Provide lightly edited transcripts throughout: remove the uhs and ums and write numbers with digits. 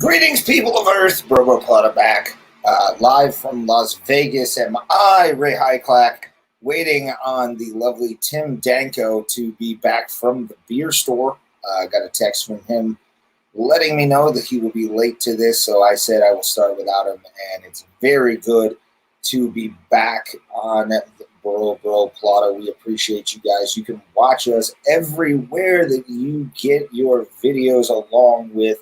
Greetings, people of Earth. Bro Plata back, live from Las Vegas. Am I, Ray Highclack, waiting on the lovely Tim Danko to be back from the beer store. Got a text from him letting me know that he will be late to this, so I said I will start without him, and it's very good to be back on the Bro Plata. We appreciate you guys. You can watch us everywhere that you get your videos, along with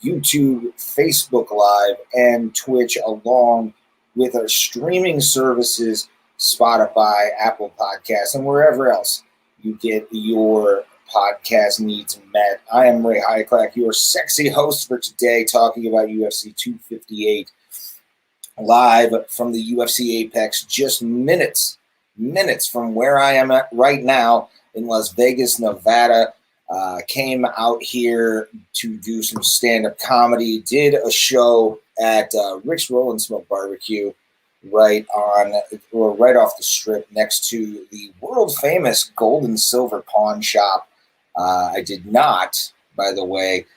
YouTube, Facebook Live, and Twitch, along with our streaming services, Spotify, Apple Podcasts, and wherever else you get your podcast needs met. I am Ray Highclack, your sexy host for today, talking about UFC 258 live from the UFC Apex, just minutes from where I am at right now in Las Vegas, Nevada. Came out here to do some stand-up comedy, did a show at Rick's Roll and Smoke Barbecue right off the strip next to the world-famous Gold and Silver Pawn Shop. I did not, by the way,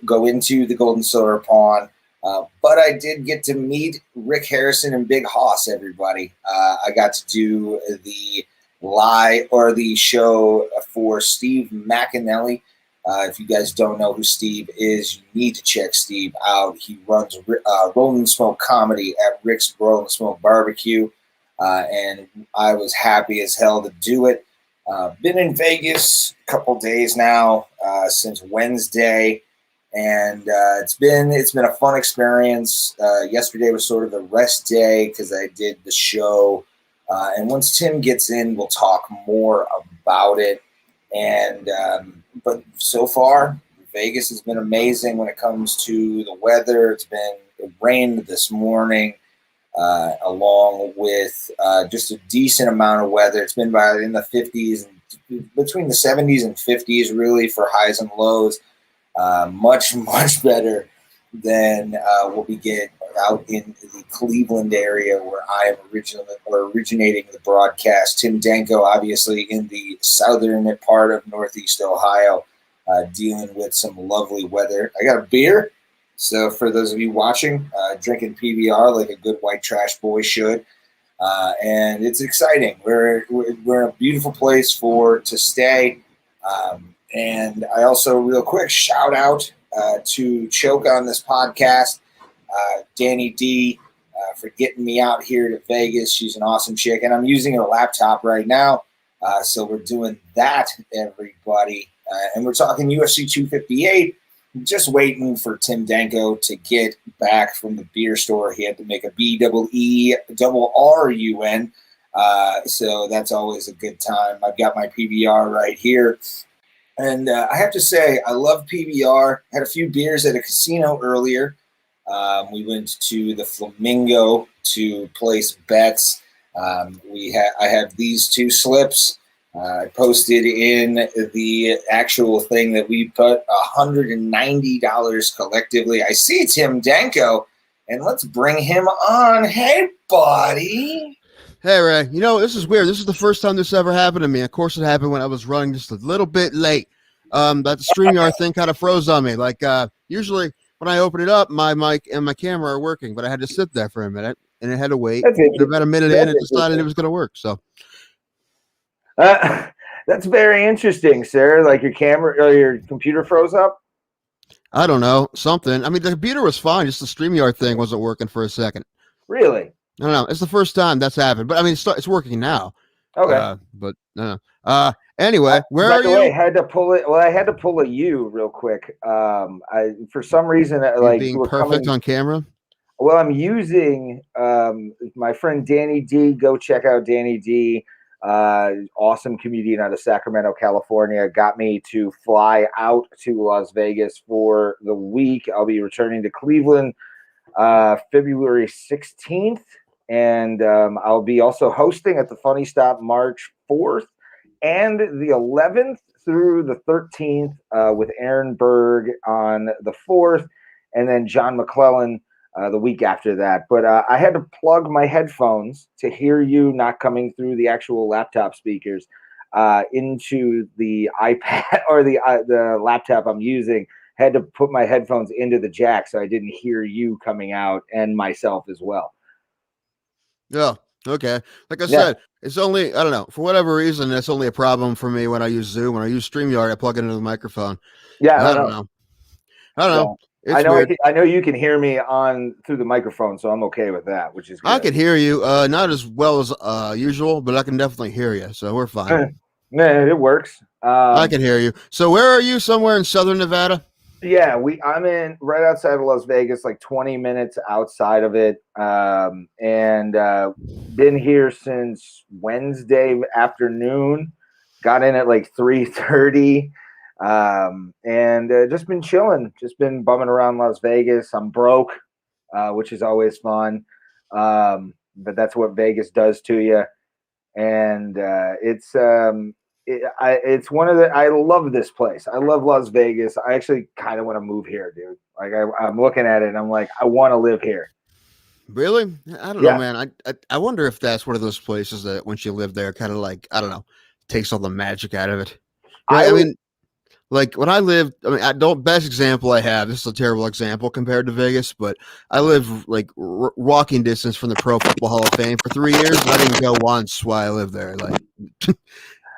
go into the Gold and Silver Pawn, but I did get to meet Rick Harrison and Big Hoss, everybody. I got to do the show for Steve McAnally. If you guys don't know who Steve is, you need to check Steve out. He runs Rolling Smoke Comedy at Rick's Rolling Smoke Barbecue, and I was happy as hell to do it. Been in Vegas a couple days now, since Wednesday, and it's been a fun experience. Yesterday was sort of the rest day because I did the show. And once Tim gets in, we'll talk more about it. And but so far, Vegas has been amazing when it comes to the weather. It rained this morning, along with just a decent amount of weather. It's been in the 50s, and between the 70s and 50s, really, for highs and lows. Much better than what we get out in the Cleveland area, where I am originating the broadcast. Tim Danko, obviously, in the southern part of Northeast Ohio, dealing with some lovely weather. I got a beer, so for those of you watching, drinking PBR like a good white trash boy should, and it's exciting. We're in a beautiful place to stay, and I also, real quick, shout out to choke on this podcast, Danny D, for getting me out here to Vegas. She's an awesome chick, and I'm using her laptop right now, so we're doing that, everybody. And we're talking UFC 258, just waiting for Tim Danko to get back from the beer store. He had to make a BEERRUN, so that's always a good time. I've got my PBR right here. And I have to say, I love PBR. Had a few beers at a casino earlier. We went to the Flamingo to place bets. I have these two slips. I posted in the actual thing that we put $190 collectively. I see Tim Danko, and let's bring him on. Hey, buddy. Hey, Ray. You know, this is weird. This is the first time this ever happened to me. Of course, it happened when I was running just a little bit late. But the StreamYard thing kind of froze on me. Like, usually when I open it up, my mic and my camera are working, but I had to sit there for a minute, and it had to wait. And about a minute in, it decided it was going to work. So, that's very interesting, sir. Like your camera or your computer froze up? I don't know. Something. I mean, the computer was fine. Just the StreamYard thing wasn't working for a second. Really? I don't know. It's the first time that's happened, but I mean, it's working now. Okay. But anyway, where are you? I had to pull it. Well, I had to pull a U real quick. For some reason, like being perfect on camera. Well, I'm using my friend Danny D. Go check out Danny D. Awesome comedian out of Sacramento, California. Got me to fly out to Las Vegas for the week. I'll be returning to Cleveland February 16th. And I'll be also hosting at the Funny Stop March 4th and the 11th through the 13th with Aaron Berg on the 4th, and then John McClellan the week after that. But I had to plug my headphones to hear you not coming through the actual laptop speakers into the iPad or the laptop I'm using. had to put my headphones into the jack so I didn't hear you coming out and myself as well. Yeah. Okay. Like I Yeah. said, it's only, I don't know, for whatever reason, that's only a problem for me when I use Zoom. When I use StreamYard, I plug it into the microphone. Yeah, I I don't don't know. know. I don't Yeah. know. It's weird. I know you can hear me on through the microphone, so I'm okay with that, which is good. I can hear you, not as well as usual, but I can definitely hear you, so we're fine. Man, it works. I can hear you. So where are you? Somewhere in Southern Nevada? Yeah, I'm in right outside of Las Vegas, like 20 minutes outside of it. And been here since Wednesday afternoon. Got in at like 3:30. And just been chilling, just been bumming around Las Vegas. I'm broke, which is always fun. But that's what Vegas does to you. And it's one of the, I love this place. I love Las Vegas. I actually kind of want to move here, dude. Like I'm looking at it and I'm like, I want to live here. Really? I don't know, Yeah. man. I wonder if that's one of those places that once you live there, kind of like, I don't know, takes all the magic out of it. Right? I mean, like when I lived, I mean, I don't, best example I have, this is a terrible example compared to Vegas, but I live like walking distance from the Pro Football Hall of Fame for 3 years. And I didn't go once while I lived there. Like,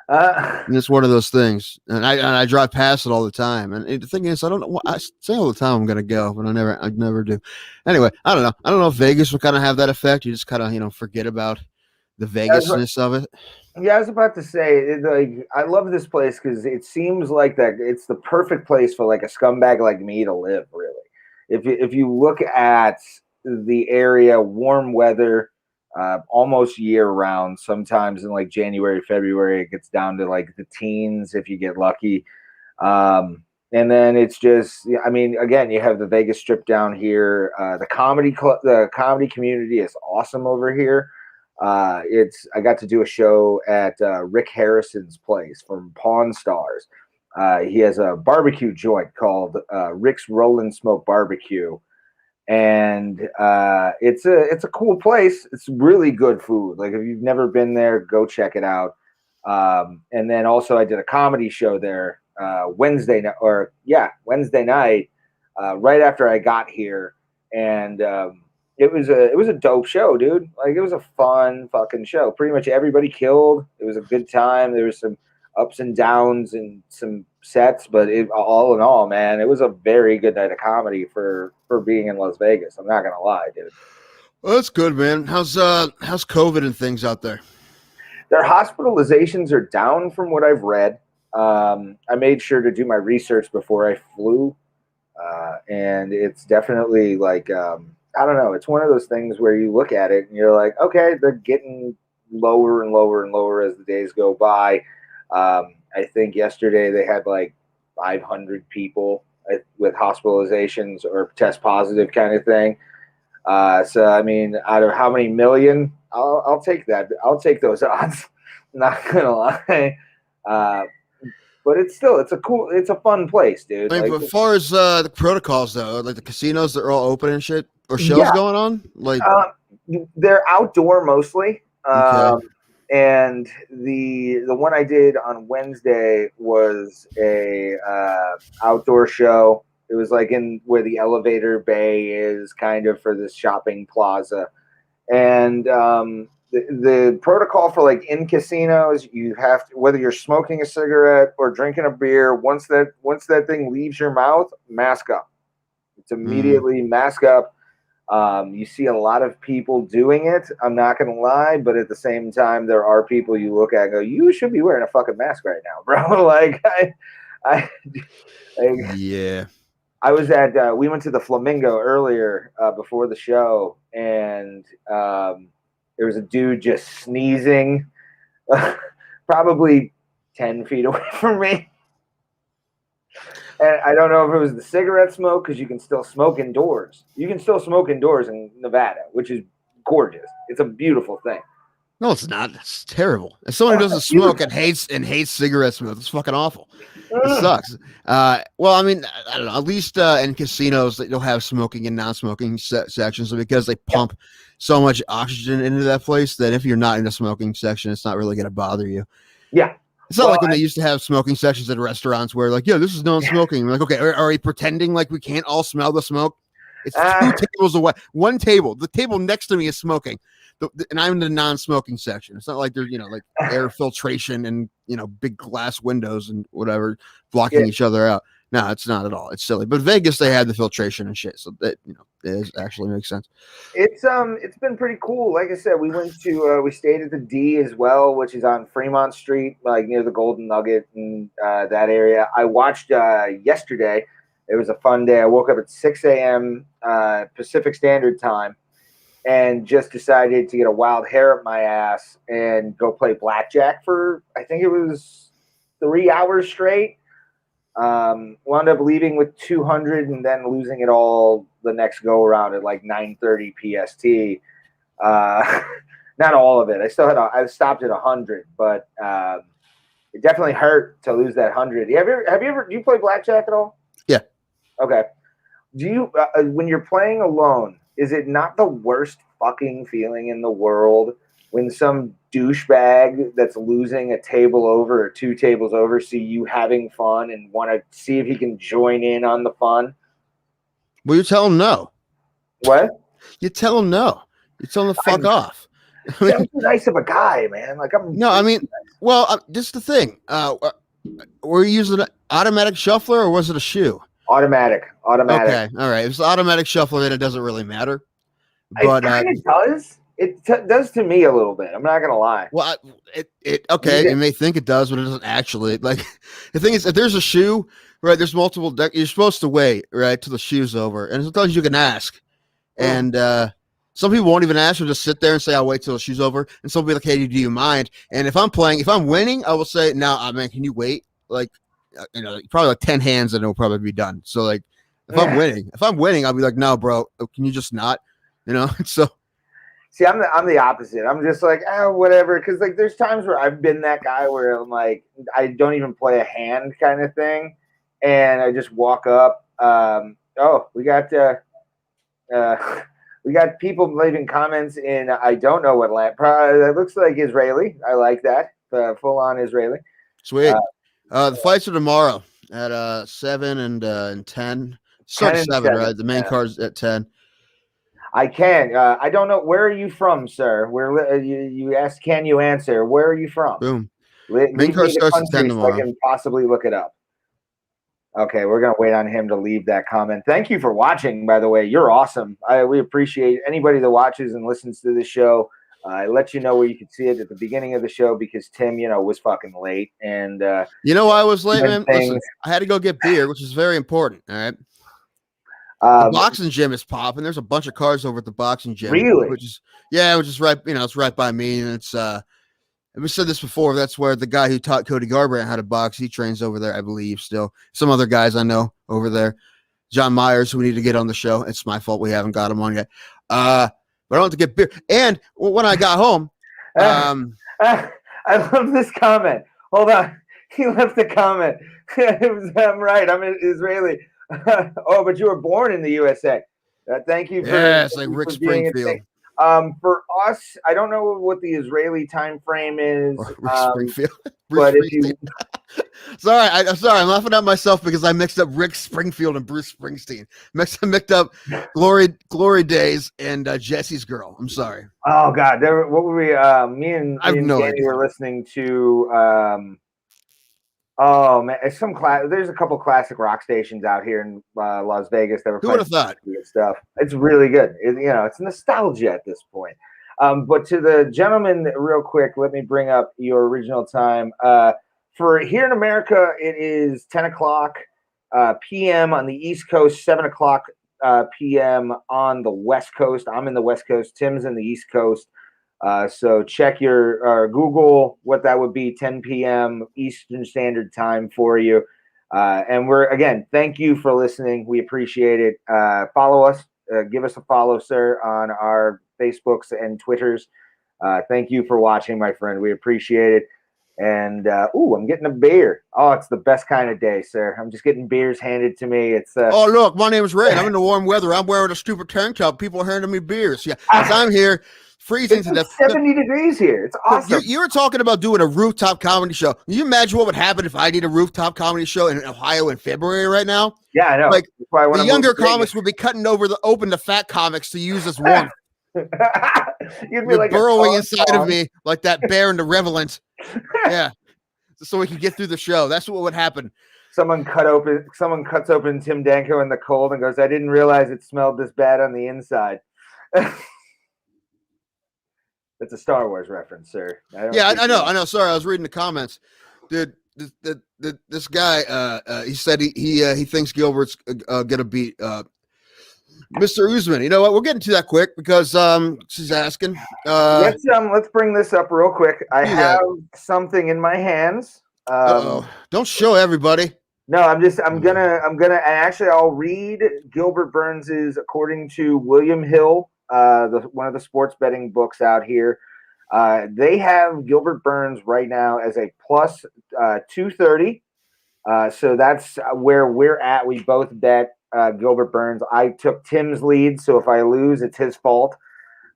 and it's one of those things, and I drive past it all the time. And the thing is, I don't know. I say all the time I'm gonna go, but I never do. Anyway, I don't know. I don't know if Vegas would kind of have that effect. You just kind of forget about the Vegasness of it. Yeah, I was about to say, like, I love this place because it seems like that it's the perfect place for like a scumbag like me to live. Really, if you look at the area, warm weather, almost year round. Sometimes in like January, February, it gets down to like the teens if you get lucky. And then it's just, I mean, again, you have the Vegas Strip down here. The comedy community is awesome over here. I got to do a show at Rick Harrison's place from Pawn Stars. He has a barbecue joint called Rick's Rollin' Smoke Barbecue, and it's a cool place. It's really good food. Like if you've never been there, go check it out. And then also I did a comedy show there Wednesday night, right after I got here, and it was a dope show, dude. Like it was a fun fucking show. Pretty much everybody killed. It was a good time. There was some ups and downs and some sets, but all in all, man, it was a very good night of comedy for being in Las Vegas. I'm not gonna lie, dude. Well, that's good, man. How's COVID and things out there? Their hospitalizations are down from what I've read. I made sure to do my research before I flew, and it's definitely like I don't know. It's one of those things where you look at it and you're like, okay, they're getting lower and lower and lower as the days go by. I think yesterday they had like 500 people with hospitalizations or test positive kind of thing. So, I mean, out of how many million, I'll take that. I'll take those odds. Not going to lie. But it's a fun place, dude. I mean, like, as far as the protocols, though, like the casinos that are all open and shit, or shows going on, like they're outdoor mostly. okay. And the one I did on Wednesday was a outdoor show. It was like in where the elevator bay is, kind of for this shopping plaza. And the protocol for like in casinos, you have to, whether you're smoking a cigarette or drinking a beer, once that thing leaves your mouth, mask up. It's immediately mask up. You see a lot of people doing it. I'm not going to lie, but at the same time, there are people you look at and go, you should be wearing a fucking mask right now, bro. Like Yeah. I was at, we went to the Flamingo earlier before the show, and there was a dude just sneezing probably 10 feet away from me. And I don't know if it was the cigarette smoke, because you can still smoke indoors. You can still smoke indoors in Nevada, which is gorgeous. It's a beautiful thing. No, it's not. It's terrible. If someone who doesn't smoke and hates cigarette smoke, it's fucking awful. It sucks. Well, I mean, I don't know. At least in casinos, they'll have smoking and non-smoking sections, because they pump so much oxygen into that place that if you're not in a smoking section, it's not really going to bother you. Yeah, It's not like when they used to have smoking sections at restaurants where like, yeah, this is non-smoking. Like, okay, are we pretending like we can't all smell the smoke? It's 2 tables away. One table. The table next to me is smoking. And I'm in the non-smoking section. It's not like there's, like air filtration and, big glass windows and whatever blocking each other out. No, it's not at all. It's silly. But Vegas, they had the filtration and shit. So that, it actually makes sense. It's been pretty cool. Like I said, we we stayed at the D as well, which is on Fremont Street, like near the Golden Nugget and that area. I watched yesterday. It was a fun day. I woke up at 6 a.m. Pacific Standard Time and just decided to get a wild hair up my ass and go play blackjack for, I think it was 3 hours straight. Wound up leaving with 200 and then losing it all the next go around at like 9:30 PST. Not all of it. I stopped at 100, but it definitely hurt to lose that 100. Do you play blackjack at all? Yeah. Okay. Do you when you're playing alone, is it not the worst fucking feeling in the world when some douchebag that's losing a table over or 2 tables over see you having fun and want to see if he can join in on the fun? Well, you tell him no. What? You tell him no. You tell him to fuck off. That's nice of a guy, man. Like this is the thing. Were you using an automatic shuffler or was it a shoe? Automatic. Okay, all right. If it's automatic shuffler, then it doesn't really matter. But it does. It does to me a little bit. I'm not gonna lie. Well, you may think it does, but it doesn't actually. Like the thing is, if there's a shoe, right? There's multiple. You're supposed to wait, right, till the shoe's over, and sometimes you can ask, and some people won't even ask or just sit there and say, "I'll wait till the shoe's over," and some will be like, "Hey, do you mind?" And if I'm winning, I will say, "No, man, can you wait?" Like, probably like 10 hands, and it'll probably be done. So like, if I'm winning, I'll be like, "No, bro, can you just not?" So. See, I'm the opposite. I'm just like, whatever. Because like, there's times where I've been that guy where I'm like, I don't even play a hand kind of thing, and I just walk up. We got people leaving comments in. I don't know what land. It looks like Israeli. I like that. Full on Israeli. Sweet. The fights are tomorrow at 7 and 10. Start at 7, right? The main card's at 10. I can. I don't know. Where are you from, sir? Where you asked, can you answer? Where are you from? Boom. Main card starts at 10 tomorrow. So I can possibly look it up. Okay, we're gonna wait on him to leave that comment. Thank you for watching. By the way, you're awesome. We appreciate anybody that watches and listens to this show. I let you know where you could see it at the beginning of the show because Tim, was fucking late. And why I was late, man? Listen, I had to go get beer, which is very important. All right. The boxing gym is popping. There's a bunch of cars over at the boxing gym. Really? Which is right. It's right by me, and it's. We said this before. That's where the guy who taught Cody Garbrandt how to box. He trains over there, I believe. Still, some other guys I know over there. John Myers, who we need to get on the show. It's my fault we haven't got him on yet. But I don't have to get beer. And when I got home, I love this comment. Hold on, he left a comment. I'm right. I'm Israeli. But you were born in the USA. Thank you for it's like Rick Springfield. For us, I don't know what the Israeli time frame is. Rick Springfield. But if you sorry, I'm sorry. I'm laughing at myself because I mixed up Rick Springfield and Bruce Springsteen. I mixed up Glory Days and Jesse's Girl. I'm sorry. Oh God, what were we? Me and Danny were listening to. Oh man, it's there's a couple classic rock stations out here in Las Vegas that were playing good stuff. It's really good. It's nostalgia at this point. But to the gentleman, real quick, let me bring up your original time. For here in America, it is 10 o'clock p.m. on the East Coast, 7 o'clock p.m. on the West Coast. I'm in the West Coast. Tim's in the East Coast. So check your Google what that would be, 10 p.m. Eastern Standard Time for you. And thank you for listening. We appreciate it. Follow us. Give us a follow, sir, on our Facebooks and Twitters. Thank you for watching, my friend. We appreciate it. And I'm getting a beer. Oh, it's the best kind of day, sir. I'm just getting beers handed to me. It's oh, look, my name is Ray. I'm in the warm weather. I'm wearing a stupid tank top. People are handing me beers. Yeah, I'm here freezing It's to like death. 70 degrees here. It's awesome. You were talking about doing a rooftop comedy show. Can you imagine what would happen if I did a rooftop comedy show in Ohio in February right now? Yeah, I know. Like, that's why I want the to younger move to comics would be cutting open the fat comics to use as warmth. You'd be like burrowing inside of me like that bear in the Revenant. Yeah. So we can get through the show. That's what would happen. Someone cuts open Tim Danko in the cold and goes, I didn't realize it smelled this bad on the inside. That's a Star Wars reference, sir. I know. Sorry, I was reading the comments. Dude, this guy, he said he thinks Gilbert's gonna beat Mr. Usman. You know what? We're getting to that quick because she's asking. Let's bring this up real quick. I have something in my hands. Don't show everybody. No, I'm gonna actually I'll read Gilbert Burns's according to William Hill, one of the sports betting books out here. They have Gilbert Burns right now as a plus 230. So that's where we're at. We both bet Gilbert Burns. I took Tim's lead, so if I lose, it's his fault.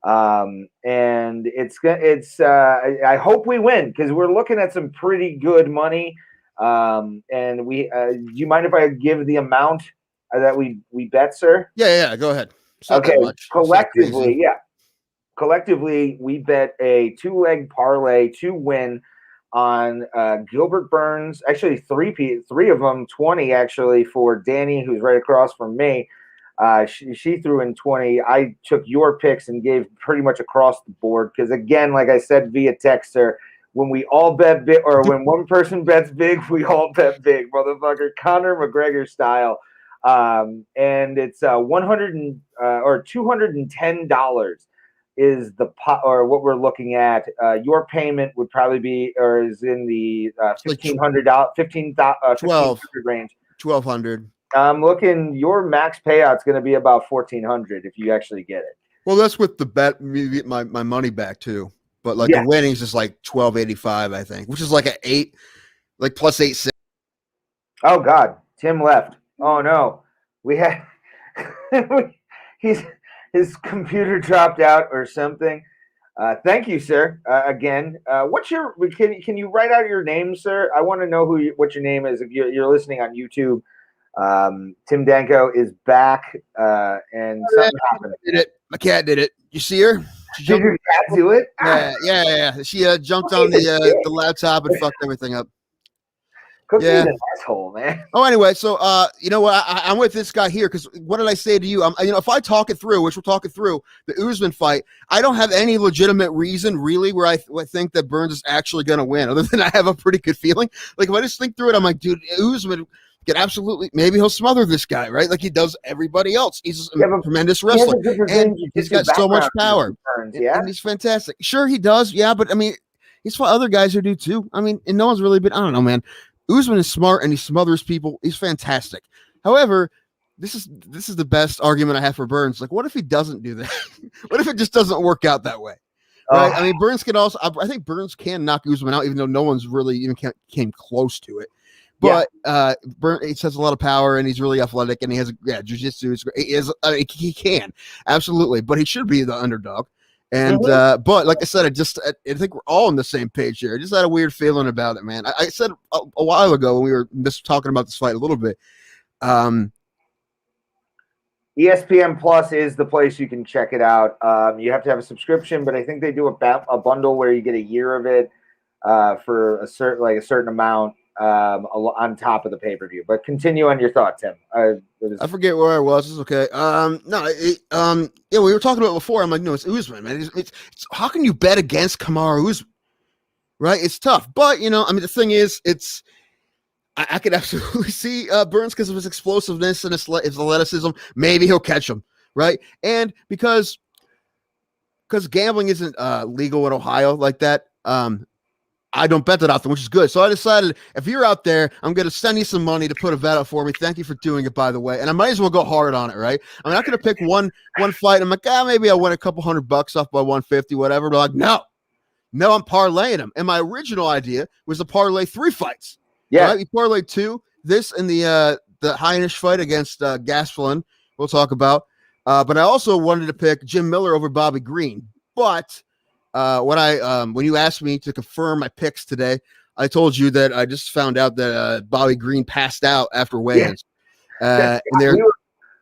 And I hope we win because we're looking at some pretty good money. And do you mind if I give the amount that we bet, sir? Yeah, go ahead. Okay, collectively, we bet a 2-leg parlay to win on Gilbert Burns. Actually, three of them, 20 actually for Danny, who's right across from me. She threw in 20. I took your picks and gave pretty much across the board because, again, like I said via texter, when we all bet big, or when one person bets big, we all bet big, motherfucker. Conor McGregor style. And it's $210 is the pot, or what we're looking at. Your payment would probably be, or is in the $1,500 range. 1,200. I'm looking. Your max payout's going to be about 1,400 if you actually get it. Well, that's with the bet. Me get my money back too. But like the winnings is like 1,285, I think, which is like like plus 860. Oh God, Tim left. Oh no, we had his computer dropped out or something. Thank you, sir. Again, what's your? Can you write out your name, sir? I want to know what your name is if you're listening on YouTube. Tim Danko is back, and something happened. My cat did it. You see her? Did your cat do it? Yeah. She jumped on the laptop and fucked everything up. Cookie's an asshole, man. Oh, anyway, so you know what? I'm with this guy here because what did I say to you? If I talk it through, which we'll talk it through, the Usman fight, I don't have any legitimate reason really where I think that Burns is actually going to win, other than I have a pretty good feeling. Like if I just think through it, I'm like, dude, Usman can absolutely, maybe he'll smother this guy, right? Like he does everybody else. He's a tremendous wrestler, and he's got so much power. Burns, and he's fantastic. Sure, he does, yeah, but I mean, he's fought other guys who do too. I mean, and no one's really been. I don't know, man. Usman is smart and he smothers people. He's fantastic. However, this is the best argument I have for Burns. Like, what if he doesn't do that? What if it just doesn't work out that way? Right? I mean, Burns can also. I think Burns can knock Usman out, even though no one's really even came close to it. But Burns has a lot of power and he's really athletic and he has jiu-jitsu. He can absolutely, but he should be the underdog. And but like I said, I think we're all on the same page here. I just had a weird feeling about it, man. I said a while ago when we were just talking about this fight a little bit. ESPN Plus is the place you can check it out. You have to have a subscription, but I think they do a bundle where you get a year of it for a certain amount on top of the pay-per-view. But continue on your thought, Tim. I forget where I was. It's okay. We were talking about it before. I'm like, no, it's Usman, man. It's how can you bet against Kamaru Usman? Right? It's tough. But the thing is, I could absolutely see Burns because of his explosiveness and his athleticism. Maybe he'll catch him, right? And because gambling isn't legal in Ohio like that, I don't bet that often, which is good. So I decided if you're out there, I'm going to send you some money to put a bet up for me. Thank you for doing it, by the way. And I might as well go hard on it, right? I'm not going to pick one fight. I'm like, maybe I win a couple $100 off by 150, whatever. But like, no, I'm parlaying them. And my original idea was to parlay 3 fights. Yeah, right? We parlayed 2. This and the Heinisch fight against Gastelum. We'll talk about. But I also wanted to pick Jim Miller over Bobby Green. But when you asked me to confirm my picks today, I told you that I just found out that Bobby Green passed out after weigh-ins. And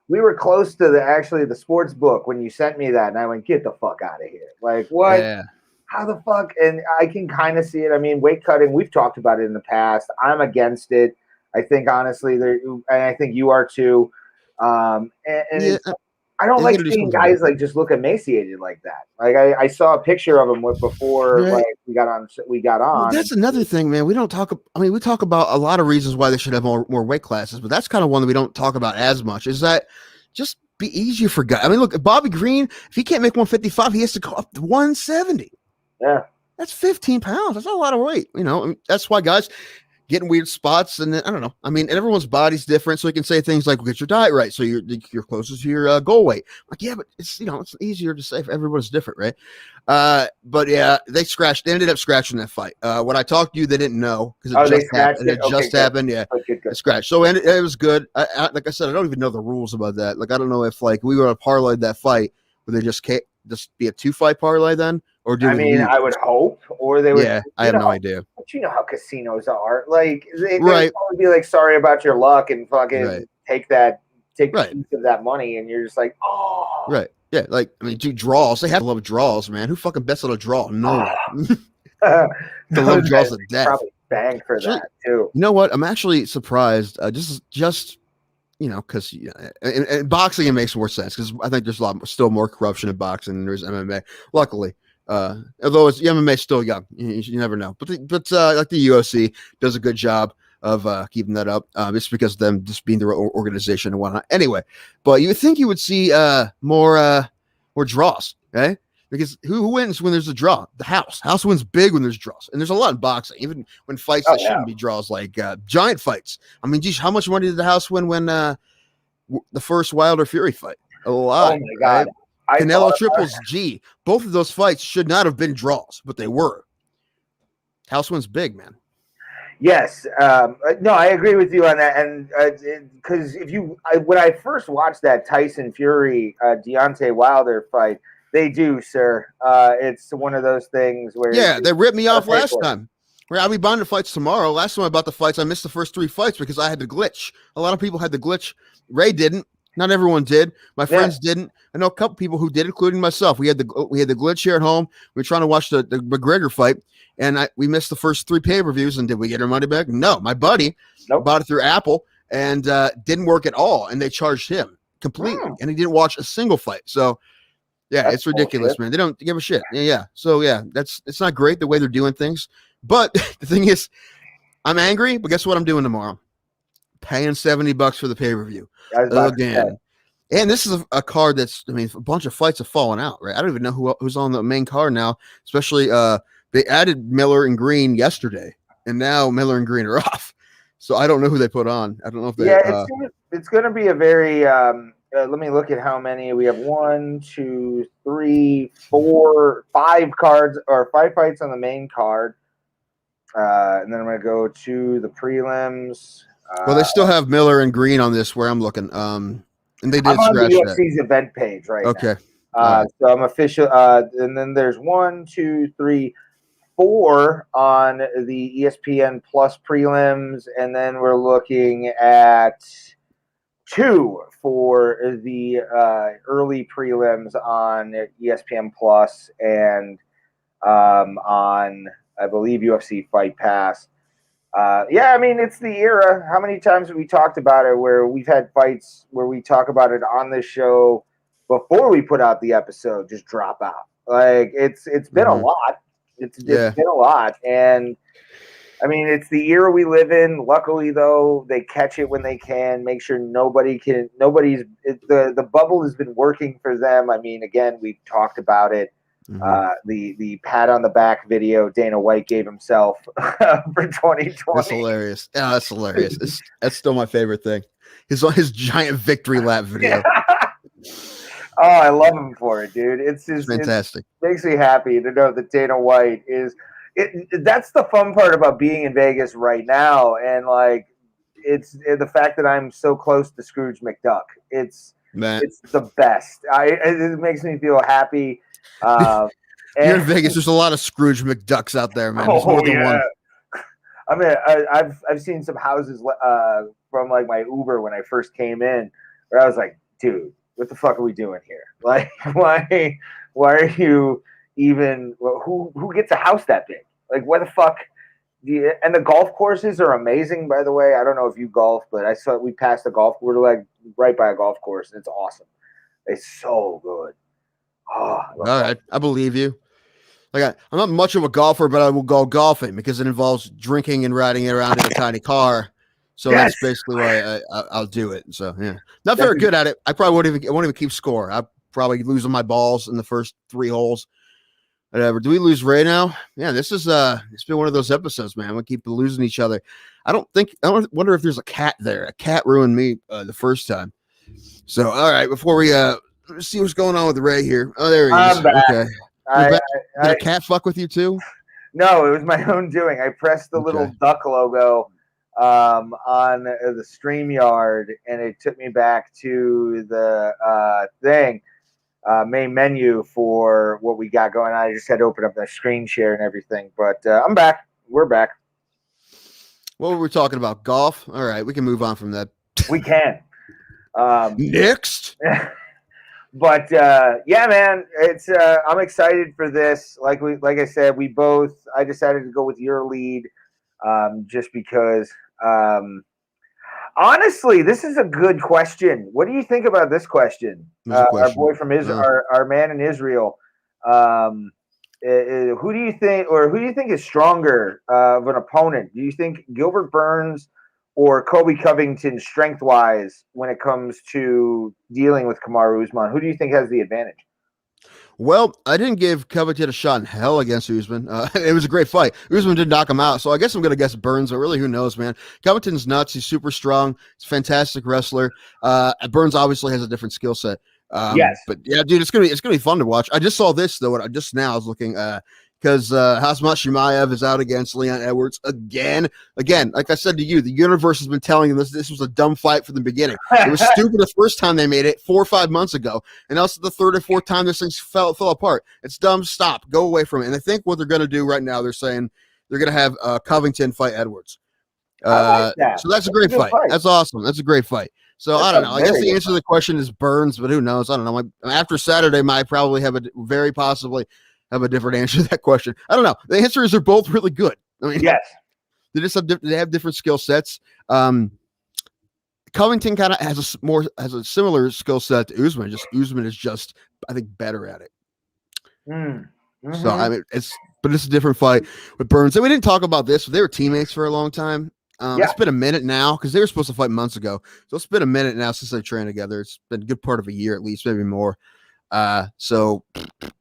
we were close to the sports book when you sent me that, and I went, get the fuck out of here. Like, what? Yeah. How the fuck? And I can kind of see it. I mean, weight cutting, we've talked about it in the past. I'm against it. I think, honestly, and I think you are too. I don't like seeing guys like just look emaciated like that. Like I saw a picture of him before like we got on. Well, that's another thing, man. We don't talk. I mean, we talk about a lot of reasons why they should have more weight classes, but that's kind of one that we don't talk about as much. Is that just be easier for guys? I mean, look, Bobby Green, if he can't make 155, he has to go up to 170. Yeah, that's 15 pounds. That's a lot of weight. You know, I mean, that's why guys getting weird spots, and I don't know. I mean, everyone's body's different, so you can say things like, well, "Get your diet right, so you're closest to your goal weight." Like, yeah, but it's it's easier to say if everyone's different, right? But yeah, they ended up scratching that fight. When I talked to you, they didn't know because it just happened. Yeah, good. It scratched. So it was good. Like I said, I don't even know the rules about that. Like, I don't know if like we were to parlay that fight, would they just be a 2-fight parlay then? Or I would hope, or they would. Yeah, I have no idea. But you know how casinos are. Like they'd probably be like, "Sorry about your luck," and fucking take a piece of that money, and you're just like, "Oh." Right. Yeah. Like, I mean, do draws. They have to love draws, man. Who fucking bets on a draw? No one. The love draws of death. Probably bang for that too. You know what? I'm actually surprised. Just because in boxing it makes more sense because I think there's still more corruption in boxing than there's MMA. Luckily. Although MMA is still young, you never know. But like the UFC does a good job of keeping that up. It's because of them just being their organization and whatnot. Anyway, but you would think you would see more draws, right? Because who wins when there's a draw? The house. House wins big when there's draws, and there's a lot in boxing. Even when fights that shouldn't be draws, like giant fights. I mean, geez, how much money did the house win when the first Wilder Fury fight? A lot. Oh my god. Right? Canelo Triples G. Both of those fights should not have been draws, but they were. House wins big, man. Yes. No, I agree with you on that. And because when I first watched that Tyson Fury Deontay Wilder fight, they do, sir. It's one of those things where they ripped me off last time. I'll be buying the fights tomorrow. Last time I bought the fights, I missed the first 3 fights because I had the glitch. A lot of people had the glitch. Ray didn't. Not everyone did. My friends didn't. I know a couple people who did, including myself. We had the glitch here at home. We were trying to watch the McGregor fight, and we missed the first 3 pay-per-views. And did we get our money back? No. My buddy bought it through Apple and didn't work at all, and they charged him completely, and he didn't watch a single fight. So yeah, it's ridiculous, man. They don't give a shit. Yeah. So yeah, it's not great the way they're doing things. But the thing is, I'm angry. But guess what I'm doing tomorrow? Paying $70 for the pay-per-view again. And this is a card that's, I mean, a bunch of fights have fallen out, right? I don't even know who's on the main card now, especially they added Miller and Green yesterday, and now Miller and Green are off. So I don't know who they put on. I don't know if they. It's going to be a very. Let me look at how many we have. 1, 2, 3, 4, 5 cards or 5 fights on the main card, and then I'm going to go to the prelims. Well, they still have Miller and Green on this where I'm looking. And they did scratch the UFC's event page right now. Right. So I'm official. And then there's 1, 2, 3, 4 on the ESPN Plus prelims, and then we're looking at 2 for the early prelims on ESPN Plus and on, I believe, UFC Fight Pass. I mean, it's the era. How many times have we talked about it where we've had fights where we talk about it on this show before we put out the episode, just drop out. Like it's been a lot. It's been a lot. And I mean, it's the era we live in. Luckily though, they catch it when they can, make sure the bubble has been working for them. I mean, again, we've talked about it. The pat on the back video Dana White gave himself for 2020. That's hilarious. Yeah, that's hilarious. That's still my favorite thing. His giant victory lap video. Oh, I love him for it, dude. It's fantastic. It makes me happy to know that Dana White is. That's the fun part about being in Vegas right now, and like it's the fact that I'm so close to Scrooge McDuck. It's the best. It makes me feel happy. You're in Vegas. There's a lot of Scrooge McDucks out there, man. There's more than one. I mean, I've seen some houses from like my Uber when I first came in, where I was like, dude, what the fuck are we doing here? Like, why are you even? Who gets a house that big? Like, what the fuck? And the golf courses are amazing, by the way. I don't know if you golf, but I saw we passed a golf. We're like right by a golf course, and it's awesome. It's so good. Oh, all right, I believe you. Like I'm not much of a golfer, but I will go golfing because it involves drinking and riding it around in a tiny car. So that's basically why I'll do it. So yeah, not very good at it. I probably won't even keep score. I probably losing my balls in the first 3 holes. Whatever. Do we lose Ray now? Yeah, this is it's been one of those episodes, man. We keep losing each other. I wonder if there's a cat there. A cat ruined me the first time. So all right, before we see what's going on with Ray here. Oh, there he is. Okay. Did a cat fuck with you too? No, it was my own doing. I pressed the little duck logo on the StreamYard, and it took me back to the main menu for what we got going on. I just had to open up the screen share and everything. But I'm back. We're back. What were we talking about? Golf? All right, we can move on from that. We can. Next. But yeah, man, it's I'm excited for this. Like I said, I decided to go with your lead, just because. Honestly, this is a good question. What do you think about this question? Our boy from Israel, our man in Israel. Who do you think is stronger of an opponent? Do you think Gilbert Burns or Kobe Covington strength-wise when it comes to dealing with Kamaru Usman? Who do you think has the advantage? Well, I didn't give Covington a shot in hell against Usman. It was a great fight. Usman did knock him out, so I guess I'm going to guess Burns, but really, who knows, man? Covington's nuts. He's super strong. He's a fantastic wrestler. Burns obviously has a different skill set. Yes. But yeah, dude, it's gonna be fun to watch. I just saw this, though. Just now I was looking because Khamzat Chimaev is out against Leon Edwards again. Like I said to you, the universe has been telling them this was a dumb fight from the beginning. It was stupid the first time they made it 4 or 5 months ago, and also the 3rd or 4th time this thing fell apart. It's dumb. Stop. Go away from it. And I think what they're going to do right now, they're saying they're going to have Covington fight Edwards. I like that. So that's a great fight. That's awesome. That's a great fight. So I don't know. I guess the answer to the question is Burns, but who knows? I don't know. After Saturday, might probably very possibly have a different answer to that question. I don't know. The answers are both really good. I mean, yes, they just have different skill sets. Covington kind of has a similar skill set to Usman. Just Usman is just, I think, better at it. Mm-hmm. So I mean, it's a different fight with Burns. And we didn't talk about this. They were teammates for a long time. It's been a minute now because they were supposed to fight months ago. So it's been a minute now since they trained together. It's been a good part of a year at least, maybe more. So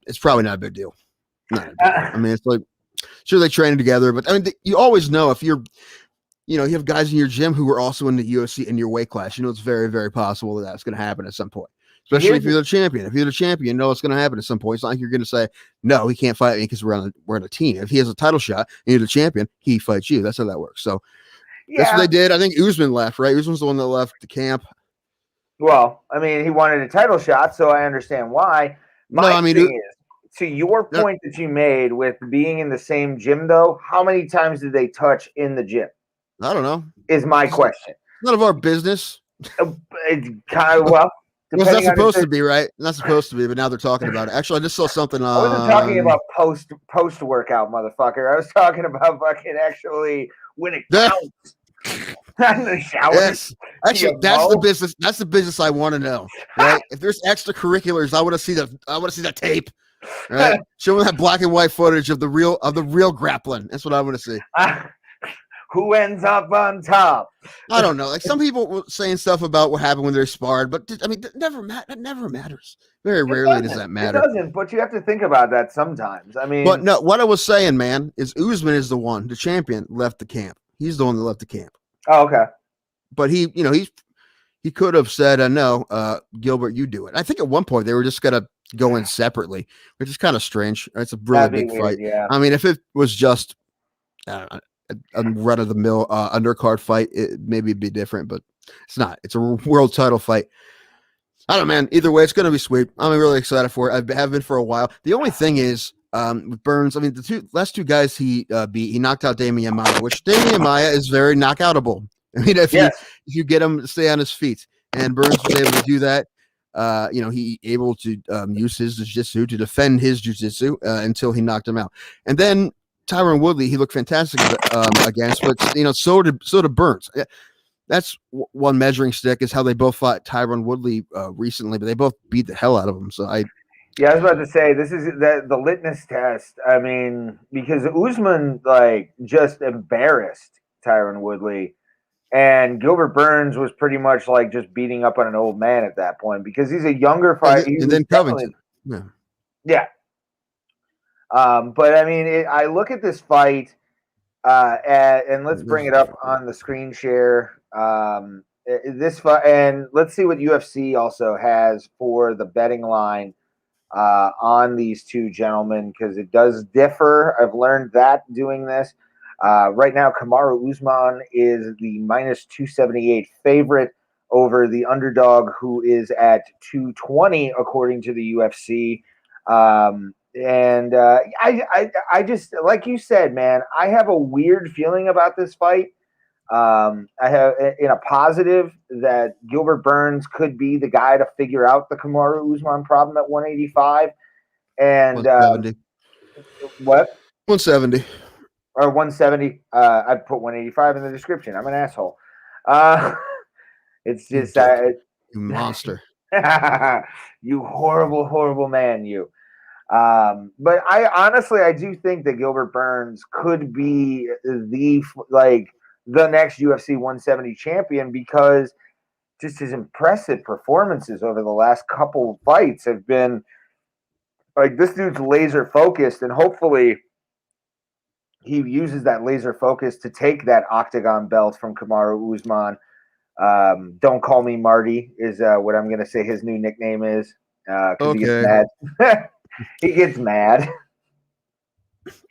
it's probably not a big deal. I mean, it's like, sure, they train together, but I mean, you always know if you have guys in your gym who are also in the UFC in your weight class. It's very, very possible that's going to happen at some point. Especially if you're the champion. If you're the champion, you know it's going to happen at some point. It's not like you're going to say, no, he can't fight me because we're on a team. If he has a title shot and you're the champion, he fights you. That's how that works. So that's what they did. I think Usman left, right? Usman's the one that left the camp. Well, I mean, he wanted a title shot, so I understand why. My thing is, to your point that you made with being in the same gym, though, how many times did they touch in the gym? I don't know. Is my question. None of our business. It's kind of, well, it's not supposed to be, right? Not supposed to be, but now they're talking about it. Actually, I just saw something on. I wasn't talking about post workout, motherfucker. I was talking about fucking actually when it counts. Not in the shower. Yes, actually, that's the business. That's the business I want to know. Right? If there's extracurriculars, I want to see the tape. Right? Show me that black and white footage of the real grappling. That's what I want to see. Who ends up on top? I don't know. Like some people were saying stuff about what happened when they're sparred, but I mean, that never matters. Very rarely does that matter. It doesn't, but you have to think about that sometimes. I mean, but no, what I was saying, man, is Usman is the one, the champion, left the camp. He's the one that left the camp. Oh, okay. But he could have said, no, Gilbert, you do it. I think at one point they were just gonna go in separately, which is kind of strange. It's a really big fight. Yeah. I mean, if it was just a run-of-the-mill undercard fight, maybe it'd be different, but it's not. It's a world title fight. I don't know, man. Either way, it's going to be sweet. I'm really excited for it. I have been for a while. The only thing is, With Burns, I mean, the last two guys he beat, he knocked out Damian Maya, which Damian Maya is very knockoutable. I mean, if you get him to stay on his feet, and Burns was able to do that. He able to use his jiu-jitsu to defend his jiu-jitsu until he knocked him out. And then Tyron Woodley, he looked fantastic against, but so did Burns. That's one measuring stick is how they both fought Tyron Woodley recently, but they both beat the hell out of him. So I was about to say this is the litmus test. I mean, because Usman just embarrassed Tyron Woodley. And Gilbert Burns was pretty much like just beating up on an old man at that point because he's a younger fighter. And then Covington. Yeah. But I mean, I look at this fight, and let's bring it up on the screen share. This fight, and let's see what UFC also has for the betting line on these two gentlemen because it does differ. I've learned that doing this. Right now, Kamaru Usman is the minus 278 favorite over the underdog, who is at 220 according to the UFC. I just, like you said, man, I have a weird feeling about this fight. I have in a positive that Gilbert Burns could be the guy to figure out the Kamaru Usman problem at 185. And 170. What? 170. Or 170. I put 185 in the description. I'm an asshole. It's just you monster. You horrible, horrible man, you. But I do think that Gilbert Burns could be the next UFC 170 champion because just his impressive performances over the last couple of fights have been like this dude's laser focused, and hopefully he uses that laser focus to take that octagon belt from Kamaru Usman. Don't Call Me Marty is what I'm going to say his new nickname is because he gets mad. He gets mad.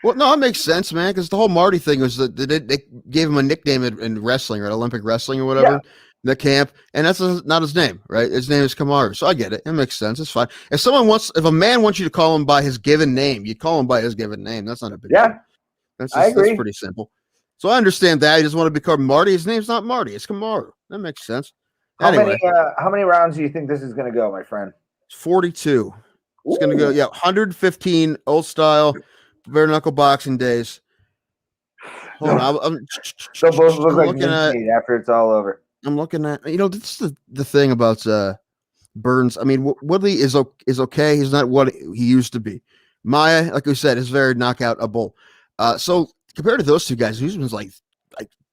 Well, no, it makes sense, man, because the whole Marty thing was that they gave him a nickname in wrestling or Olympic wrestling or whatever, the camp, and that's not his name, right? His name is Kamaru, so I get it. It makes sense. It's fine. If a man wants you to call him by his given name, you call him by his given name. That's not a big deal. That's pretty simple. So I understand that. He doesn't want to be called Marty. His name's not Marty. It's Kamaru. That makes sense. How many rounds do you think this is going to go, my friend? 42. It's going to go, 115 old style, bare knuckle boxing days. Hold on. I'm both look like mincemeat after it's all over. I'm looking at, this is the thing about Burns. I mean, Woodley is okay. He's not what he used to be. Maya, like we said, is very knockoutable. So compared to those two guys, Usman's like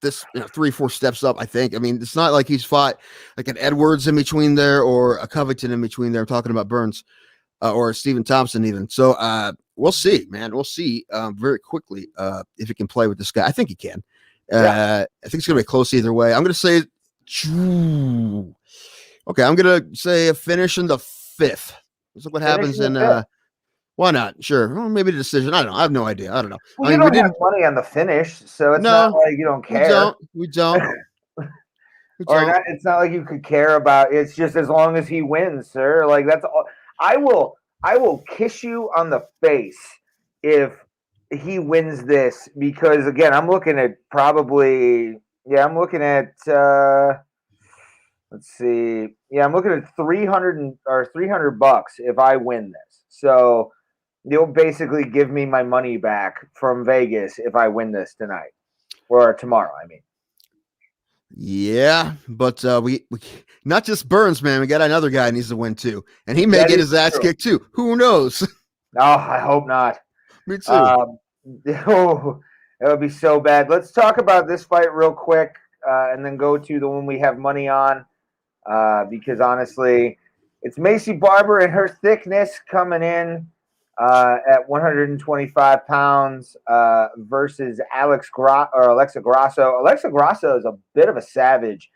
this, 3-4 steps up, I think. I mean, it's not like he's fought like an Edwards in between there or a Covington in between there. I'm talking about Burns or Stephen Thompson even. So we'll see, man. We'll see very quickly if he can play with this guy. I think he can. I think it's going to be close either way. I'm going to say, okay, I'm going to say a finish in the 5th. Let's look what happens in why not? Sure. Well, maybe the decision. I don't know. I have no idea. I don't know. Well, you don't have money on the finish, so it's not like you don't care. We don't. It's not like you could care about. It's just as long as he wins, sir. Like that's all. I will kiss you on the face if he wins this because again, I'm looking at probably. Yeah, I'm looking at. Let's see. Yeah, I'm looking at $300 if I win this. So. You'll basically give me my money back from Vegas if I win this tonight or tomorrow. I mean, yeah, but we not just Burns, man. We got another guy who needs to win too, and he may get his ass kicked too. Who knows? Oh, I hope not. Me too. It would be so bad. Let's talk about this fight real quick, and then go to the one we have money on, because honestly, it's Macy Barber and her thickness coming in. At 125 pounds versus Alexa Grasso. Alexa Grasso is a bit of a savage.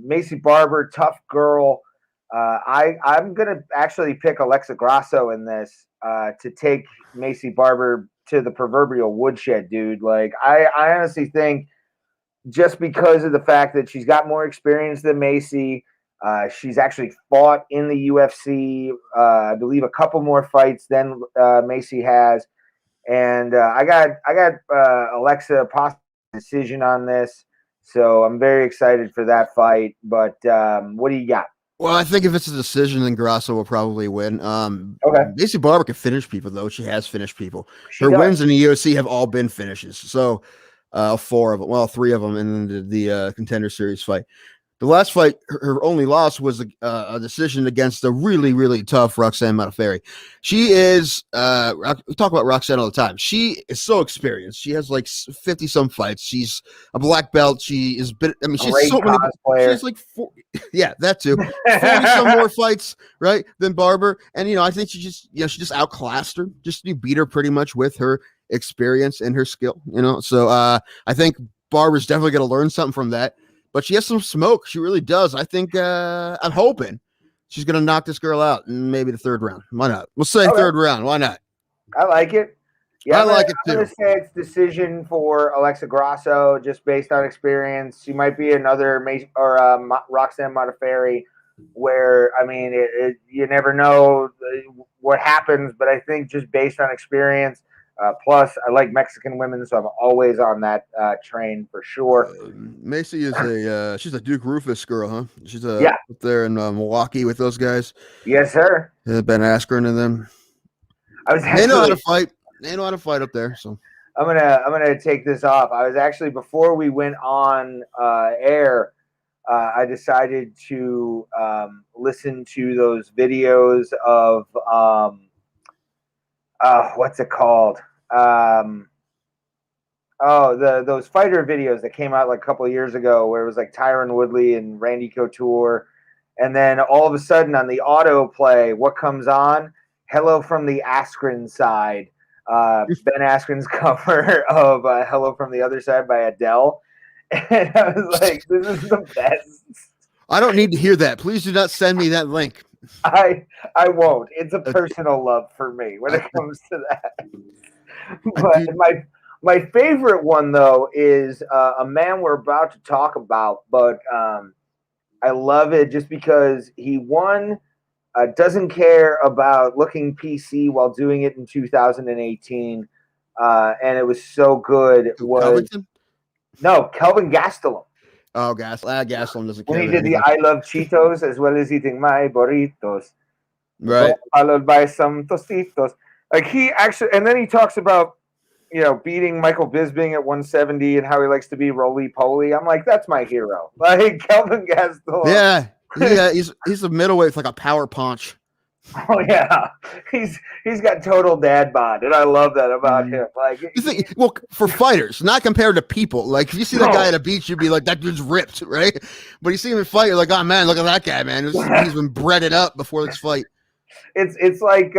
Macy Barber, tough girl. I'm going to actually pick Alexa Grasso in this to take Macy Barber to the proverbial woodshed, dude. Like, I honestly think just because of the fact that she's got more experience than Macy, She's actually fought in the UFC, I believe, a couple more fights than Macy has. And I got Alexa Apostol's decision on this, so I'm very excited for that fight. But what do you got? Well, I think if it's a decision, then Grasso will probably win. Okay. Macy Barber can finish people, though. She has finished people. Her does. wins in the UFC have all been finishes. So 4 of them, well, 3 of them in the Contender Series fight. The last fight, her only loss was a decision against a really, really tough Roxanne Modafferi. She is, we talk about Roxanne all the time. She is so experienced. She has like 50-some fights. She's a black belt. She is, she's so many. She's like 4, yeah, that too. 40-some more fights, right, than Barber. And, I think she just outclassed her. Just beat her pretty much with her experience and her skill, So I think Barber's definitely going to learn something from that. But she has some smoke. She really does. I think I'm hoping she's going to knock this girl out in maybe the 3rd round. Why not? We'll say 3rd round. Why not? I like it. Yeah, I like it too. I'm going to say it's decision for Alexa Grasso just based on experience. She might be another Roxanne Modafferi where, you never know what happens, but I think just based on experience, plus, I like Mexican women, so I'm always on that train for sure. Macy is she's a Duke Rufus girl, huh? She's up there in Milwaukee with those guys. Yes, sir. Ben Askren and them. They know how to fight. They know how to fight up there. So I'm gonna take this off. I was actually, before we went on air, I decided to listen to those videos of what's it called? Those fighter videos that came out like a couple of years ago, where it was like Tyron Woodley and Randy Couture, and then all of a sudden on the autoplay, what comes on? Hello from the Askren Side. Ben Askren's cover of Hello from the Other Side by Adele. And I was like, this is the best. I don't need to hear that. Please do not send me that link. I won't. It's a personal love for me when it comes to that. But my favorite one, though, is a man we're about to talk about, but I love it just because he doesn't care about looking PC while doing it in 2018, and it was so good. No, Kelvin Gastelum. Oh, Gastelum doesn't care. When he did the I Love Cheetos as well as eating my burritos. Right. Followed by some Tostitos. Like he actually, and then he talks about, beating Michael Bisping at 170 and how he likes to be roly-poly. I'm like, that's my hero. Like Kelvin Gastelum. Yeah, he's a middleweight with like a power punch. Oh yeah, he's got total dad bod, and I love that about him. Like, for fighters, not compared to people. Like if you see that guy at a beach, you'd be like, that dude's ripped, right? But you see him in fight, you're like, oh man, look at that guy, man. He's been breaded up before this fight. It's like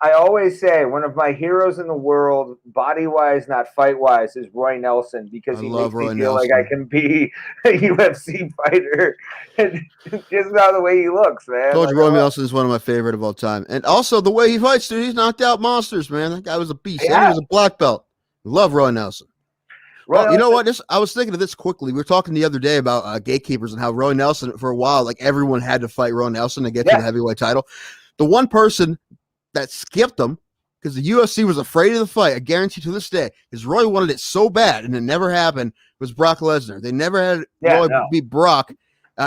I always say, one of my heroes in the world, body-wise, not fight-wise, is Roy Nelson, because he makes me feel like I can be a UFC fighter just out of the way he looks, man. Told you, Roy Nelson is one of my favorite of all time. And also the way he fights, dude, he's knocked out monsters, man. That guy was a beast. Yeah. And he was a black belt. Love Roy Nelson. Well, you know what? I was thinking of this quickly. We were talking the other day about gatekeepers and how Roy Nelson, for a while, like everyone had to fight Roy Nelson to get to the heavyweight title. The one person that skipped him because the UFC was afraid of the fight, I guarantee to this day, because Roy wanted it so bad and it never happened, was Brock Lesnar. They never had Roy beat Brock.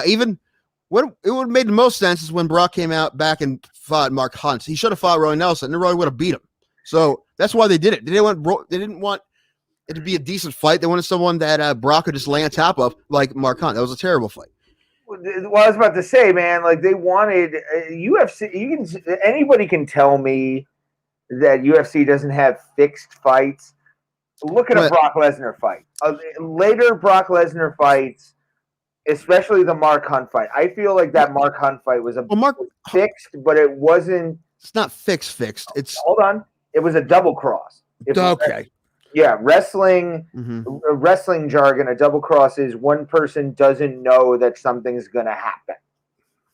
Even what it would have made the most sense is when Brock came out back and fought Mark Hunt. He should have fought Roy Nelson, and Roy would have beat him. So that's why they did it. They didn't want it to be a decent fight. They wanted someone that Brock could just lay on top of, like Mark Hunt. That was a terrible fight. Well, I was about to say, man, like they wanted UFC. Anybody can tell me that UFC doesn't have fixed fights. Look at a Brock Lesnar fight. Later Brock Lesnar fights, especially the Mark Hunt fight. I feel like that Mark Hunt fight was fixed, but it wasn't. It's not fixed. It's hold on. It was a double cross. Okay. Yeah, wrestling jargon, a double cross is one person doesn't know that something's going to happen.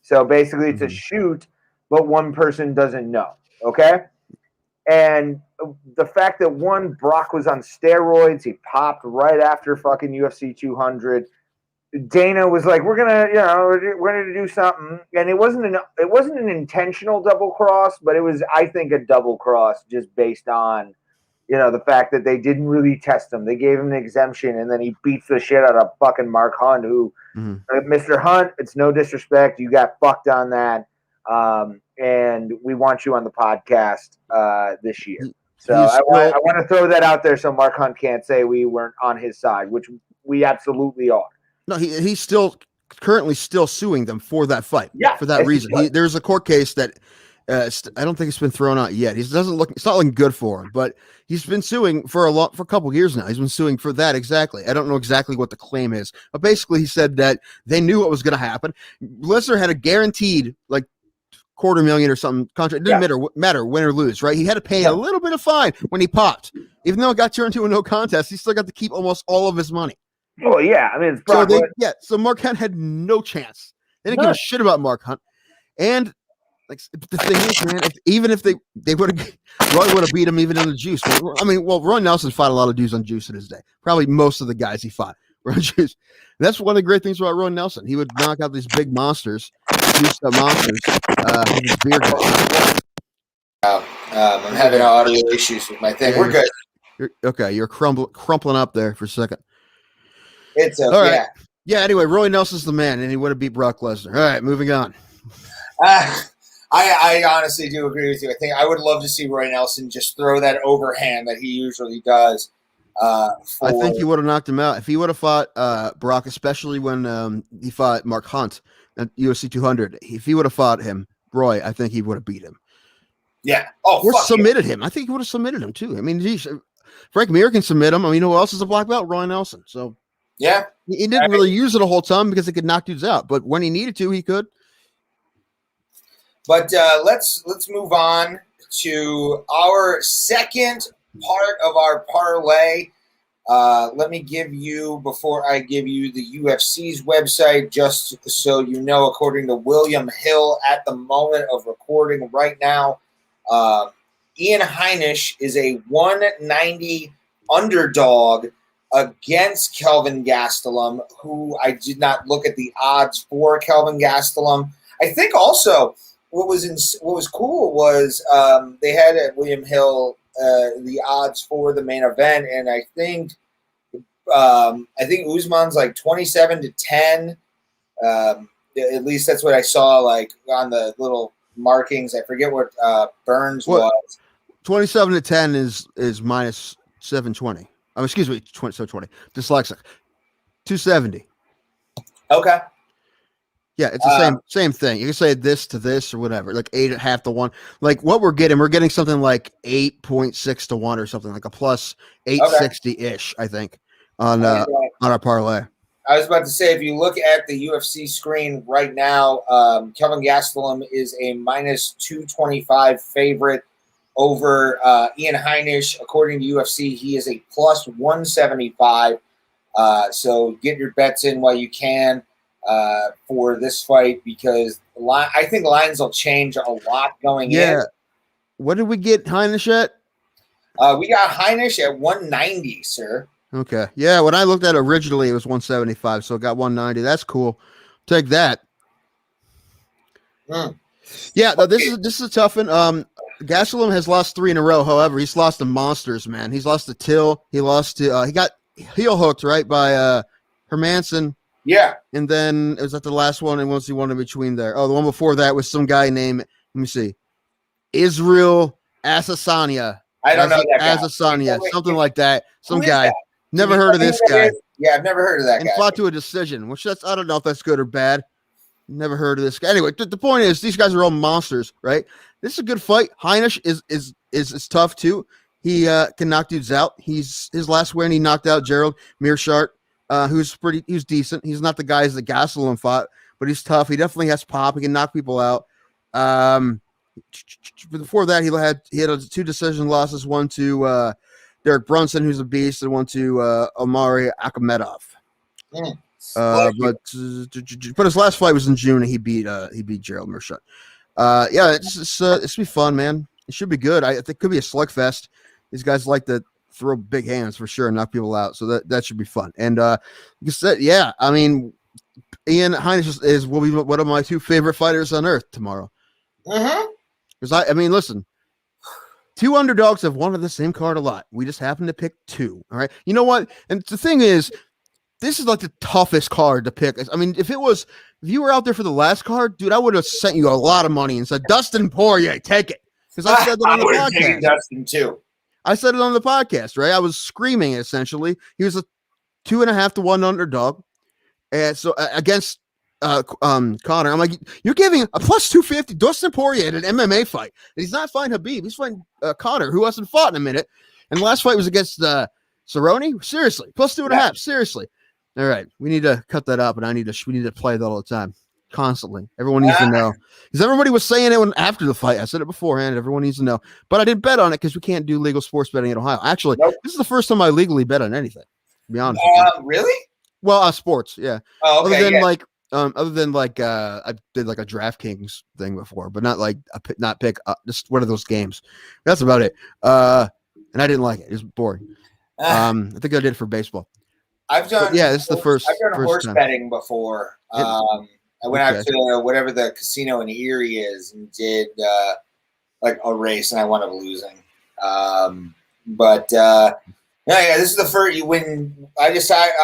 So basically it's a shoot, but one person doesn't know, okay? And the fact that Brock was on steroids, he popped right after fucking UFC 200. Dana was like, we're gonna do something, and it wasn't an intentional double cross, but it was, I think, a double cross just based on the fact that they didn't really test him. They gave him an exemption, and then he beats the shit out of fucking Mark Hunt, who, Mr. Hunt, it's no disrespect, you got fucked on that, and we want you on the podcast this year. So I want to throw that out there so Mark Hunt can't say we weren't on his side, which we absolutely are. No, he's still currently suing them for that fight. Yeah, for that reason. There's a court case that I don't think it's been thrown out yet. It's not looking good for him, but he's been suing for a couple of years now. He's been suing for that exactly. I don't know exactly what the claim is, but basically he said that they knew what was going to happen. Lesnar had a guaranteed like $250,000 or something contract. It didn't matter win or lose, right? He had to pay a little bit of fine when he popped, even though it got turned into a no contest. He still got to keep almost all of his money. Oh yeah, I mean, it's so Mark Hunt had no chance. They didn't give a shit about Mark Hunt, and like the thing is, man, even if they would have, Roy would have beat him even in the juice. I mean, Roy Nelson fought a lot of dudes on juice in his day. Probably most of the guys he fought were on juice. That's one of the great things about Roy Nelson. He would knock out these big monsters, juiced up monsters, with his beer gut. I'm having audio issues with my thing. We're good. You're crumpling up there for a second. It's okay. All right. Yeah, anyway, Roy Nelson's the man, and he would have beat Brock Lesnar. All right, moving on. I honestly do agree with you. I think I would love to see Roy Nelson just throw that overhand that he usually does. I think he would have knocked him out. If he would have fought Brock, especially when he fought Mark Hunt at UFC 200, if he would have fought him, Roy, I think he would have beat him. Yeah. Or submitted him. I think he would have submitted him, too. I mean, geez, Frank Mir can submit him. I mean, who else is a black belt? Roy Nelson. So. Yeah, he didn't really use it a whole ton because he could knock dudes out, but when he needed to, he could. But let's move on to our second part of our parlay. Let me give you, before I give you the UFC's website, just so you know, according to William Hill, at the moment of recording right now, Ian Heinisch is a 190 underdog against Kelvin Gastelum, who I did not look at the odds for Kelvin Gastelum. I think also what was cool was they had at William Hill the odds for the main event, and I think Usman's like 27-10. At least that's what I saw like on the little markings. I forget what Burns was. 27-10 is minus 720. Excuse me, 20. Dyslexic. 270. Okay. Yeah, it's the same thing. You can say this to this or whatever, like 8.5 to 1. Like what we're getting something like 8.6 to 1 or something, like a plus 860-ish, I think, on our parlay. I was about to say, if you look at the UFC screen right now, Kelvin Gastelum is a minus 225 favorite over Ian Heinisch. According to UFC, he is a plus 175. So get your bets in while you can for this fight, because I think lines will change a lot going in. Yeah. What did we get Heinisch at? We got Heinisch at 190, sir. Okay. Yeah, when I looked at it originally, it was 175, so it got 190. That's cool. Take that. Yeah, no, this is a tough one. Gastelum has lost 3 in a row. However, he's lost to monsters, man. He's lost to Till. He lost to he got heel hooked right by Hermanson. Yeah. And then it was at the last one, and once he won in between there. Oh, the one before that was some guy named, let me see, Israel Asasania. I don't know that guy. Asasania, something like that. Some guy. That? Never heard of this guy. Yeah, I've never heard of that guy. And fought to a decision, which I don't know if that's good or bad. Never heard of this guy. Anyway, the point is, these guys are all monsters, right? This is a good fight. Heinisch is tough too. He can knock dudes out. His last win, he knocked out Gerald Mearshart, who's decent. He's not the guys that Gastelum fought, but he's tough. He definitely has pop. He can knock people out. Before that, he had 2 decision losses. One to Derek Brunson, who's a beast, and one to Omari Akhmedov. But his last fight was in June, and he beat Gerald Mearshart. Yeah, it's gonna be fun, man. It should be good. I think it could be a slugfest. These guys like to throw big hands for sure and knock people out, so that should be fun. And like I said, yeah, I mean, Ian Heinisch will be one of my two favorite fighters on earth tomorrow. Because I mean, listen, two underdogs have won on the same card a lot. We just happen to pick two. All right. You know what? And the thing is, this is like the toughest card to pick. I mean, if you were out there for the last card, dude, I would have sent you a lot of money and said, Dustin Poirier, take it. Because I said that on the podcast. Dustin too. I said it on the podcast, right? I was screaming essentially. He was a 2.5 to 1 underdog. And so against Connor, I'm like, you're giving a plus 250 Dustin Poirier at an MMA fight. And he's not fighting Habib. He's fighting Connor, who hasn't fought in a minute. And the last fight was against Cerrone. Seriously, plus 2.5. Seriously. All right, we need to cut that up, and we need to play that all the time, constantly. Everyone needs to know, because everybody was saying it after the fight. I said it beforehand. Everyone needs to know, but I didn't bet on it because we can't do legal sports betting in Ohio. Actually, This is the first time I legally bet on anything. To be honest, really? Well, sports, yeah. Oh, okay. Other than I did like a DraftKings thing before, but not like just one of those games. That's about it. And I didn't like it. It was boring. I think I did it for baseball. I've done. But yeah, this is the first. I've done horse time. betting before. I went out to whatever the casino in Erie is and did like a race, and I wound up losing. Yeah, this is the first when I decided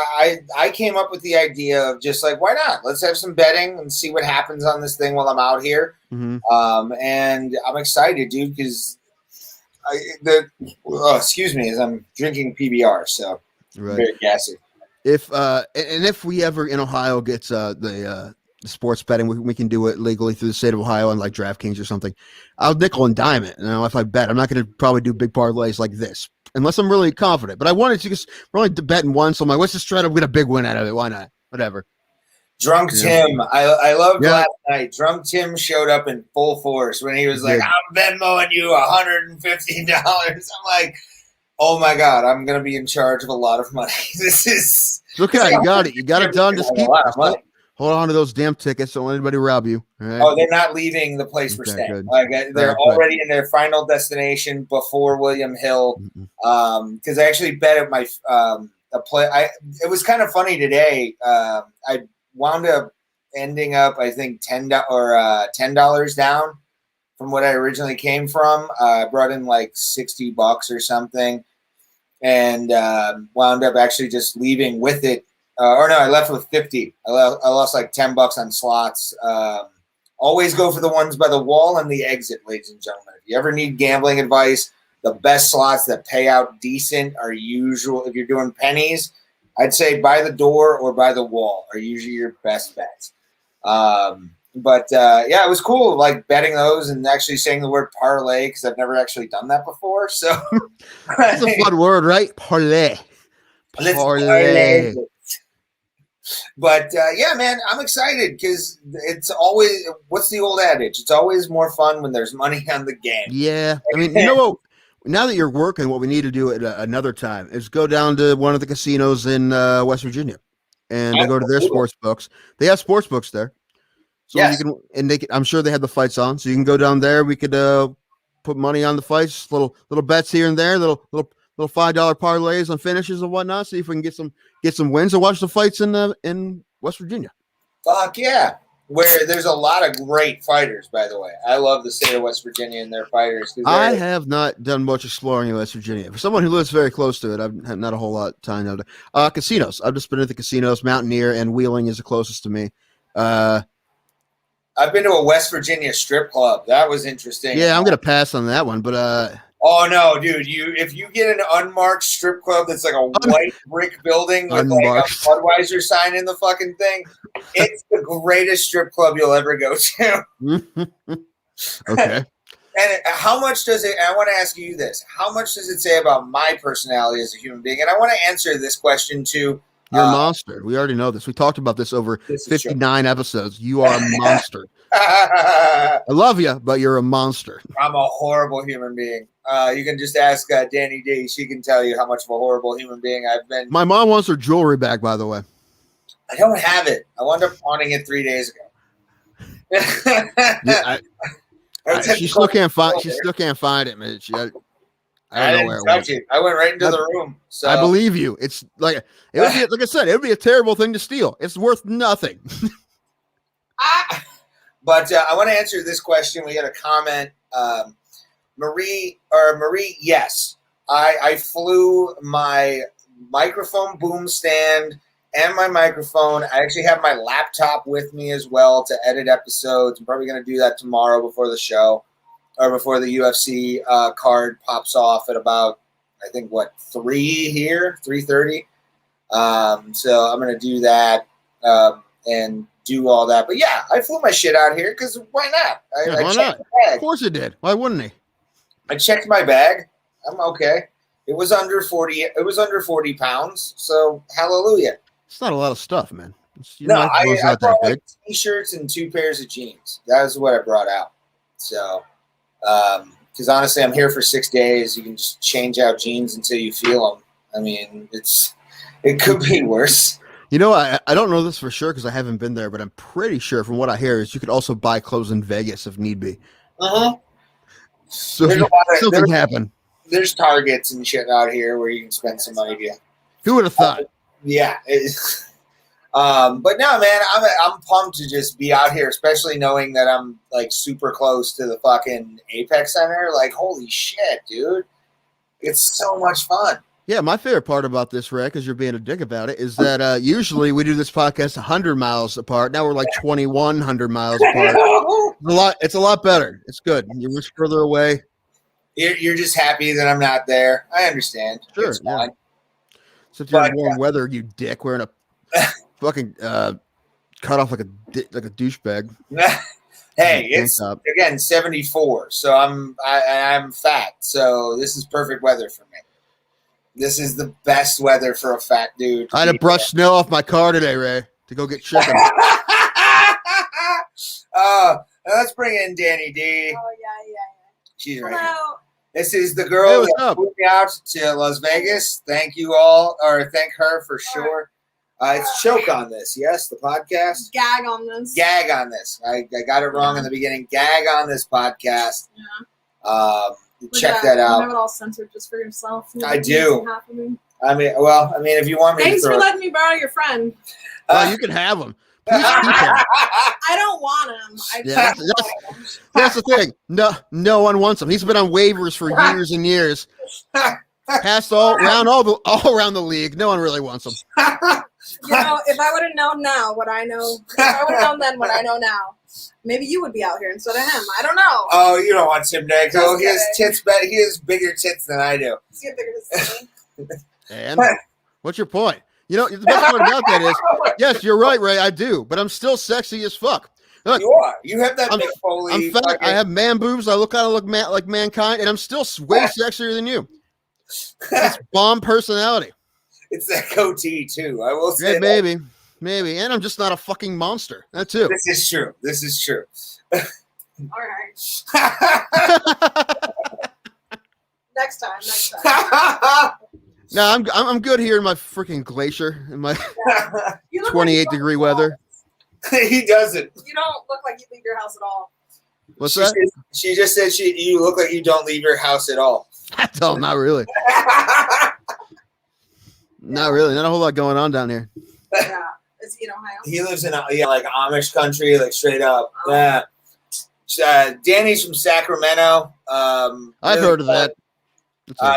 I came up with the idea of just like, why not? Let's have some betting and see what happens on this thing while I'm out here. Mm-hmm. And I'm excited, dude, because excuse me, as I'm drinking PBR, so right. Very gassy. If we ever in Ohio gets the sports betting, we can do it legally through the state of Ohio on like DraftKings or something. I'll nickel and dime it. If I bet, I'm not going to probably do big parlays like this unless I'm really confident. But I wanted to we're only betting once, so I'm like, let's just try to get a big win out of it. Why not? Whatever. Drunk Tim, I loved last night. Drunk Tim showed up in full force when he was like, "I'm Venmoing you $150." I'm like, oh my God, I'm going to be in charge of a lot of money. This is okay. You got it. You got it done. Just hold on to those damn tickets. Don't let anybody rob you. All right? Oh, they're not leaving the place we're staying. Good. Like they're already in their final destination before William Hill. Because I actually bet at my it was kind of funny today. I wound up ending up, I think, $10 down from what I originally came from. I brought in like $60 or something. And wound up actually just leaving with it. I left with 50. I lost like $10 on slots. Always go for the ones by the wall and the exit, ladies and gentlemen. If you ever need gambling advice, the best slots that pay out decent are usual. If you're doing pennies, I'd say by the door or by the wall are usually your best bets. It was cool, like betting those and actually saying the word parlay because I've never actually done that before. So it's a fun word, right? Parlay. Parlay. But man, I'm excited because it's always, what's the old adage? It's always more fun when there's money on the game. Yeah. I mean, you know what? Now that you're working, what we need to do at another time is go down to one of the casinos in West Virginia and go to their sports books. They have sports books there. So you can, I'm sure they have the fights on. So you can go down there. We could put money on the fights, little bets here and there, little $5 parlays on finishes and whatnot. See if we can get some wins and watch the fights in West Virginia. Fuck yeah. Where there's a lot of great fighters, by the way. I love the state of West Virginia and their fighters. I have not done much exploring in West Virginia. For someone who lives very close to it, I've had not a whole lot of time now. Casinos. I've just been at the casinos. Mountaineer and Wheeling is the closest to me. I've been to a West Virginia strip club. That was interesting. Yeah, I'm going to pass on that one, but oh no, dude! If you get an unmarked strip club that's like a white brick building with like a Budweiser sign in the fucking thing, it's the greatest strip club you'll ever go to. Okay. And how much does it? I want to ask you this: how much does it say about my personality as a human being? And I want to answer this question too. You're a monster. We already know this. We talked about this over 59 episodes. You are a monster. I love you, but you're a monster. I'm a horrible human being. You can just ask Danny D. She can tell you how much of a horrible human being I've been. My mom wants her jewelry back, by the way. I don't have it. I wound up pawning it 3 days ago. She still can't find. She still can't find it, man. I don't know where didn't it touch went. it. I went right into the room. So I believe you. It's like it would be, like I said, it would be a terrible thing to steal. It's worth nothing. But I want to answer this question. We got a comment. Marie, yes. I flew my microphone boom stand and my microphone. I actually have my laptop with me as well to edit episodes. I'm probably going to do that tomorrow before the show or before the UFC card pops off at about, I think, 3 here, 3:30. So I'm going to do that and do all that. But yeah, I flew my shit out here because why not? Why not? Of course it did. Why wouldn't he? I checked my bag. I'm okay. It was under 40. It was under 40 pounds. So hallelujah. It's not a lot of stuff, man. I brought like t-shirts and 2 pairs of jeans. That was what I brought out. So, because honestly, I'm here for 6 days. You can just change out jeans until you feel them. I mean, it could be worse. You know, I don't know this for sure because I haven't been there, but I'm pretty sure from what I hear is you could also buy clothes in Vegas if need be. So if something happened. There's Targets and shit out here where you can spend some money. Yeah. Who would have thought? Yeah. But no, man, I'm pumped to just be out here, especially knowing that I'm like super close to the fucking Apex Center. Like, holy shit, dude. It's so much fun. Yeah, my favorite part about this, Ray, because you're being a dick about it, is that usually we do this podcast 100 miles apart. Now we're like 2,100 miles apart. It's a lot better. It's good. You're much further away. You're just happy that I'm not there. I understand. Sure. It's fine. Since you're in warm weather, you dick, wearing a fucking cut off like a douchebag. Hey, it's again 74, so I'm fat. So this is perfect weather for me. This is the best weather for a fat dude. I had to brush snow off my car today, Ray, to go get chicken. Let's bring in Danny D. Oh, yeah. She's right here. This is the girl that flew me out to Las Vegas. Thank you all, or thank her for sure. It's Choke on This, yes, the podcast. Gag on this. Gag on this. I got it wrong in the beginning. Gag on this podcast. Yeah. Check that out. You have it all censored just for yourself. I do. I mean, if you want me Thanks for letting me borrow your friend. You can have him. Please keep him. I don't want him. That's the thing. No one wants him. He's been on waivers for years and years. Passed all around the league. No one really wants him. You know, if I would have known now what I know, if I would have known then what I know now, maybe you would be out here instead of him. I don't know. Oh, you don't want Tim Danko. He has tits. He has bigger tits than I do. Is he bigger than me? And what's your point? You know, the best part about that is, yes, you're right, Ray. I do, but I'm still sexy as fuck. Look, you are. You have that big Foley. I'm fat. I have man boobs. I kind of look like mankind, and I'm still way sexier than you. It's bomb personality. It's that goatee too. I will say. Yeah, maybe, and I'm just not a fucking monster. That too. This is true. All right. Next time. No, I'm good here in my freaking glacier in my 28-degree weather. He doesn't. You don't look like you leave your house at all. What's that? She just said you look like you don't leave your house at all. I don't. Not really. Not really. Not a whole lot going on down here. Yeah. Is he in Ohio? He lives in like Amish country, like straight up. Yeah. Danny's from Sacramento. I've heard of that.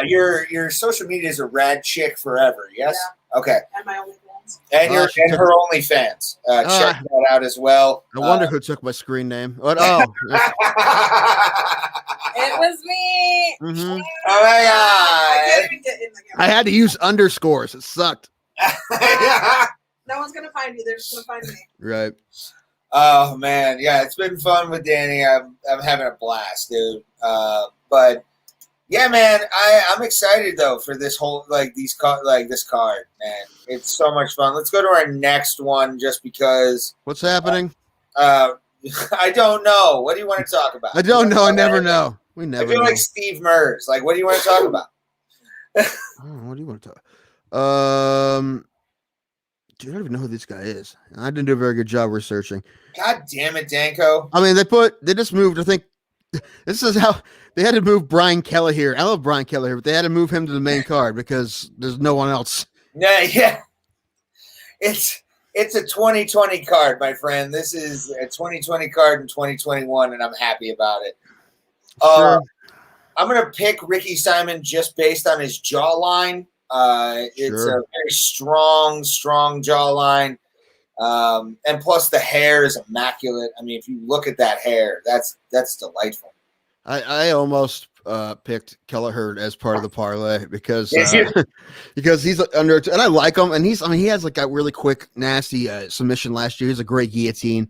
Your social media is a rad chick forever. Yes. Yeah. Okay. And my OnlyFans. And her OnlyFans. Check that out as well. I wonder who took my screen name. What? It was me. Mm-hmm. Oh my god! I can't even get in the camera. I had to use underscores. It sucked. No one's gonna find you. They're just gonna find me. Right. Oh man, yeah, it's been fun with Danny. I'm having a blast, dude. But yeah, man, I'm excited though for this whole this card, man. It's so much fun. Let's go to our next one, just because. What's happening? I don't know. What do you want to talk about? I don't know. I never know. We never. I feel know. like Steve Mers. Like, what do you want to talk about? What do you want to talk? Dude, I don't even know who this guy is. I didn't do a very good job researching. God damn it, Danko. I mean, they just moved, I think, This is how they had to move Brian Kelleher. I love Brian Kelleher, but they had to move him to the main card because there's no one else. Yeah. It's a 2020 card, my friend. This is a 2020 card in 2021, and I'm happy about it. Sure. I'm going to pick Ricky Simon just based on his jawline. It's a very strong jawline. And plus the hair is immaculate. I mean, if you look at that hair, that's delightful. I almost picked Kelleher as part of the parlay because because he's under, and I like him, and he has like a really quick, nasty submission last year. He's a great guillotine.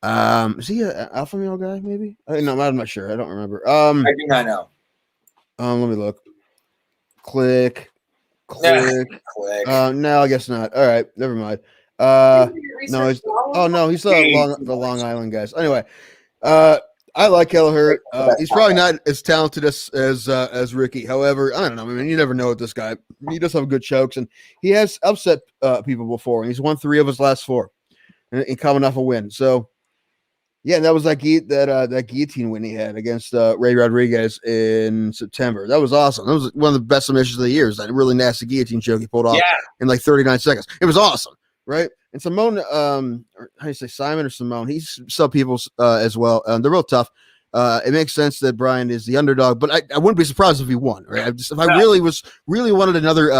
Is he an alpha male guy? Maybe. No, I'm not sure. I don't remember. I do not know. Let me look. Click. No, I guess not. All right, never mind. No, he's the Long Island guys. Anyway, I like Kelleher. He's probably not as talented as Ricky. However, I don't know. I mean, you never know with this guy. He does have good chokes, and he has upset people before. And he's won 3 of his last 4, and coming off a win. So, yeah, that was that guillotine win he had against Ray Rodriguez in September. That was awesome. That was one of the best submissions of the year. That really nasty guillotine choke he pulled off in like 39 seconds. It was awesome, right? And Simone, how do you say, Simon or Simone? He's some people as well. They're real tough. It makes sense that Brian is the underdog, but I wouldn't be surprised if he won. Right? If I really wanted another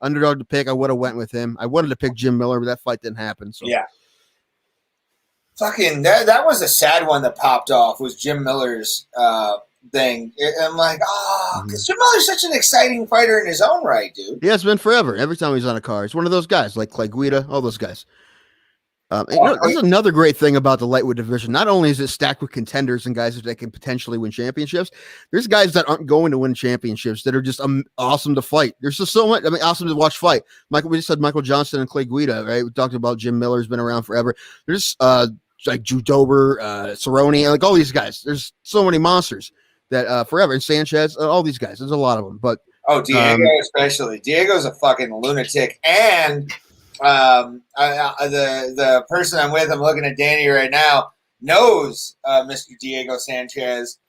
underdog to pick, I would have went with him. I wanted to pick Jim Miller, but that fight didn't happen. So yeah. Fucking that was a sad one that popped off, was Jim Miller's thing. I'm like, because Jim Miller's such an exciting fighter in his own right, dude. He has been forever. Every time he's on a card, he's one of those guys like Clay Guida, all those guys. This is another great thing about the lightweight division. Not only is it stacked with contenders and guys that can potentially win championships, there's guys that aren't going to win championships that are just awesome to fight. There's just so much. I mean, awesome to watch fight. We just said Michael Johnson and Clay Guida, right? We talked about Jim Miller's been around forever. There's like Judober, Cerrone, like all these guys. There's so many monsters that forever. And Sanchez, all these guys. There's a lot of them. But Diego especially. Diego's a fucking lunatic. And the person I'm with, I'm looking at Danny right now, knows Mr. Diego Sanchez.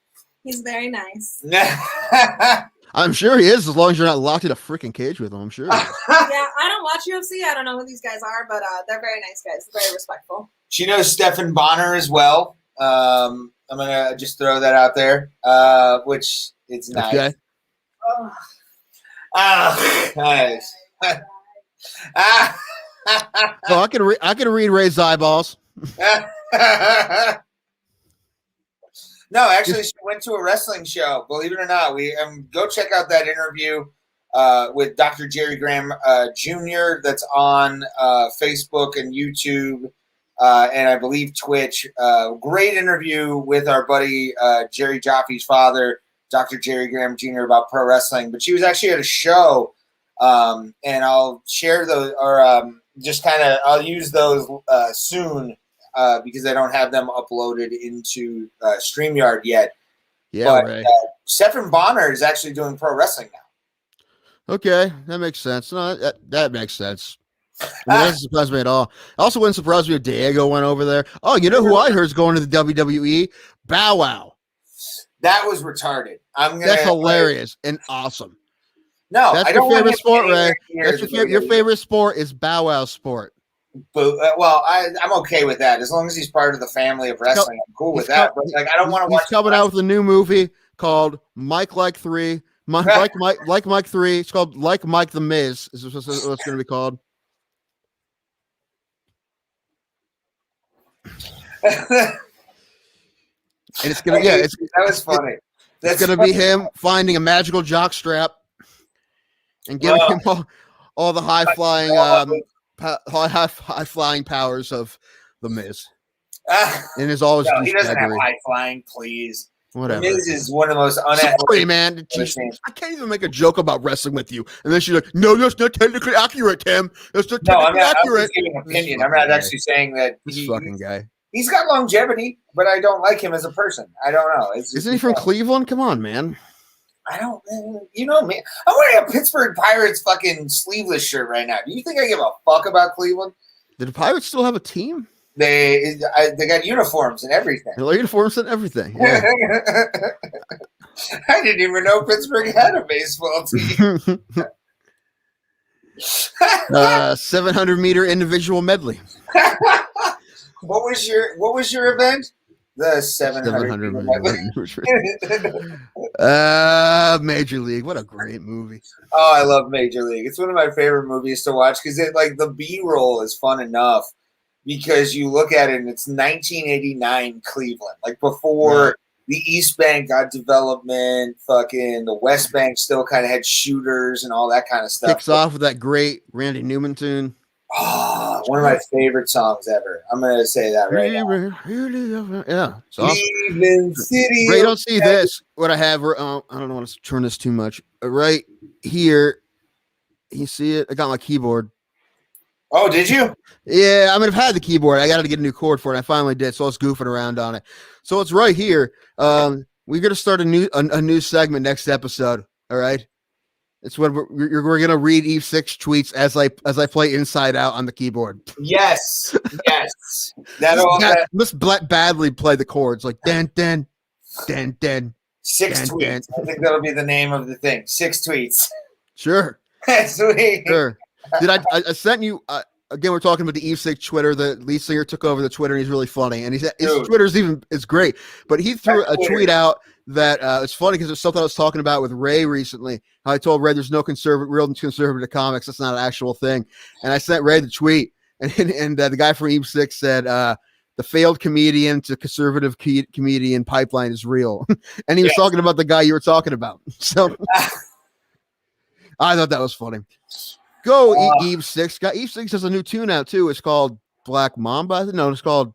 He's very nice. I'm sure he is, as long as you're not locked in a freaking cage with him. I'm sure. Yeah, I don't watch UFC. I don't know who these guys are, but they're very nice guys. Very respectful. She knows Stephan Bonner as well. I'm gonna just throw that out there, which it's nice. Okay. Nice. Oh, I can read Ray's eyeballs. No, actually, she went to a wrestling show. Believe it or not, we go check out that interview with Dr. Jerry Graham Jr. that's on Facebook and YouTube, and I believe Twitch. Great interview with our buddy Jerry Joffe's father, Dr. Jerry Graham Jr. about pro wrestling. But she was actually at a show, and I'll share those, or I'll use those soon. Because I don't have them uploaded into StreamYard yet. Yeah, but right. Stephan Bonner is actually doing pro wrestling now. Okay, that makes sense. No, that makes sense. I mean, that doesn't surprise me at all. Also, wouldn't surprise me if Diego went over there. Oh, you know who I heard is going to the WWE? Bow Wow. That was retarded. That's hilarious and awesome. No, that's your favorite sport, Ray. That's your favorite sport is Bow Wow sport. But well, I'm okay with that as long as he's part of the family of wrestling. I'm cool with that. But like, I don't want to watch. He's coming out with a new movie called Mike 3. Mike 3. It's called Like Mike the Miz. Is what it's going to be called? And it's gonna that was funny. It's gonna be him finding a magical jock strap and giving him all the high flying high flying powers of the Miz. And is always he doesn't have high flying, please. Whatever. The Miz is one of the most unethical. Sorry, man. I can't even make a joke about wrestling with you. And then she's like, "No, that's not technically accurate, Tim. That's not technically accurate." I'm just giving an opinion. I'm not actually saying that this fucking guy. He's got longevity, but I don't like him as a person. I don't know. Isn't he from Cleveland? Come on, man. I don't, you know me. I'm wearing a Pittsburgh Pirates fucking sleeveless shirt right now. Do you think I give a fuck about Cleveland? Do the Pirates still have a team? They got uniforms and everything. Uniforms and everything. Yeah. I didn't even know Pittsburgh had a baseball team. 700-meter individual medley. What was your event? The 700 Major League. What a great movie. Oh, I love Major League. It's one of my favorite movies to watch because the B-roll is fun enough because you look at it and it's 1989 Cleveland, like before the East Bank got development. Fucking the West Bank still kind of had shooters and all that kind of stuff. Kicks off with that great Randy Newman tune. Oh, one of my favorite songs ever. I'm gonna say that right now. Yeah, it's awesome. Cleveland City. Ray, don't see this. What I have, I don't want to turn this too much. Right here, you see it? I got my keyboard. Oh, did you? Yeah, I mean, I've had the keyboard. I got to get a new cord for it. I finally did, so I was goofing around on it. So it's right here. We're gonna start a new segment next episode. All right. It's when we're gonna read Eve 6 tweets as I play Inside Out on the keyboard. Yes. Let's badly play the chords like den. 6 tweets. I think that'll be the name of the thing. 6 tweets. Sure. Sweet. Sure. Did I sent you? Again, we're talking about the Eve 6 Twitter. The lead singer took over the Twitter, and he's really funny. And his Twitter's is great. But he threw a tweet out that it's funny because it's something I was talking about with Ray recently. I told Ray there's no real conservative comics. That's not an actual thing. And I sent Ray the tweet, and the guy from Eve 6 said, the failed comedian to conservative comedian pipeline is real. And he was talking about the guy you were talking about. So I thought that was funny. Go Eve 6. Eve 6 has a new tune out too. It's called Black Mamba. No, it's called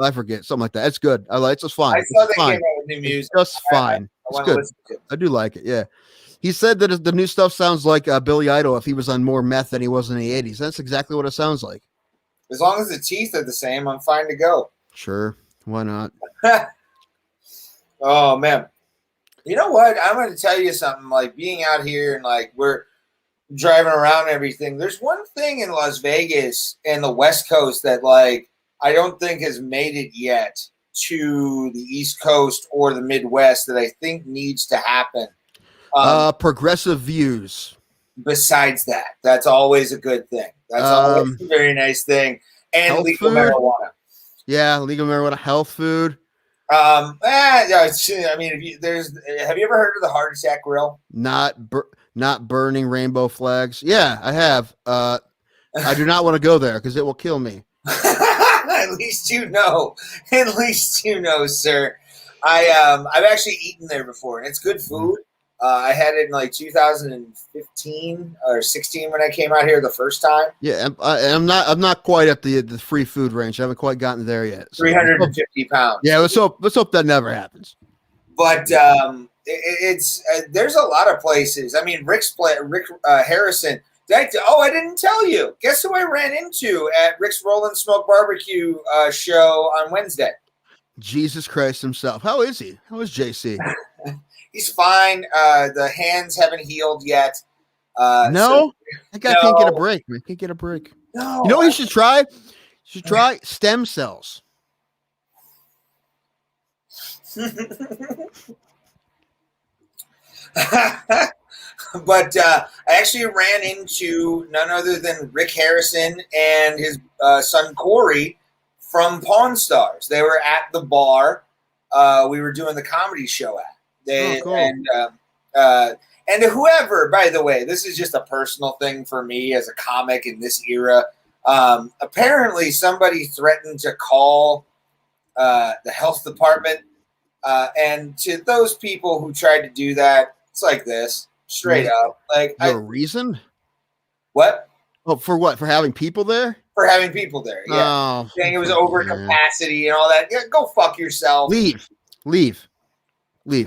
I forget, something like that. It's good. I like it. It's fine. I saw they came out with new music. It's just fine. It's good. I do like it. Yeah. He said that the new stuff sounds like Billy Idol if he was on more meth than he was in the 80s. That's exactly what it sounds like. As long as the teeth are the same, I'm fine to go. Sure. Why not? Oh man. You know what? I'm going to tell you something. Like being out here and like we're driving around and everything. There's one thing in Las Vegas and the West Coast that like I don't think has made it yet to the East Coast or the Midwest that I think needs to happen. Progressive views. Besides that, that's always a good thing. That's always a very nice thing. And legal marijuana. Yeah, legal marijuana, health food. I mean, have you ever heard of the Heart Attack Grill? Not burning rainbow flags. Yeah, I have. I do not want to go there because it will kill me. At least you know. At least you know, sir. I've actually eaten there before, and it's good food. I had it in like 2015 or 16 when I came out here the first time. Yeah, I'm not quite at the free food range. I haven't quite gotten there yet. So 350 pounds. Yeah, let's hope that never happens. But it's there's a lot of places. I mean, Rick Harrison. I didn't tell you. Guess who I ran into at Rick's Rollin' Smoke Barbecue show on Wednesday? Jesus Christ himself. How is he? How is JC? He's fine. The hands haven't healed yet. That guy can't get a break, man. Can't get a break. No. You know what you should try? You should try stem cells. But I actually ran into none other than Rick Harrison and his son Corey from Pawn Stars. They were at the bar we were doing the comedy show at. Cool. And whoever, by the way, this is just a personal thing for me as a comic in this era. Apparently, somebody threatened to call the health department. And to those people who tried to do that, it's like this, straight up. Like, a reason? What? Oh, for what? For having people there? For having people there, yeah. Oh, saying it was over capacity and all that. Yeah, go fuck yourself. Leave. We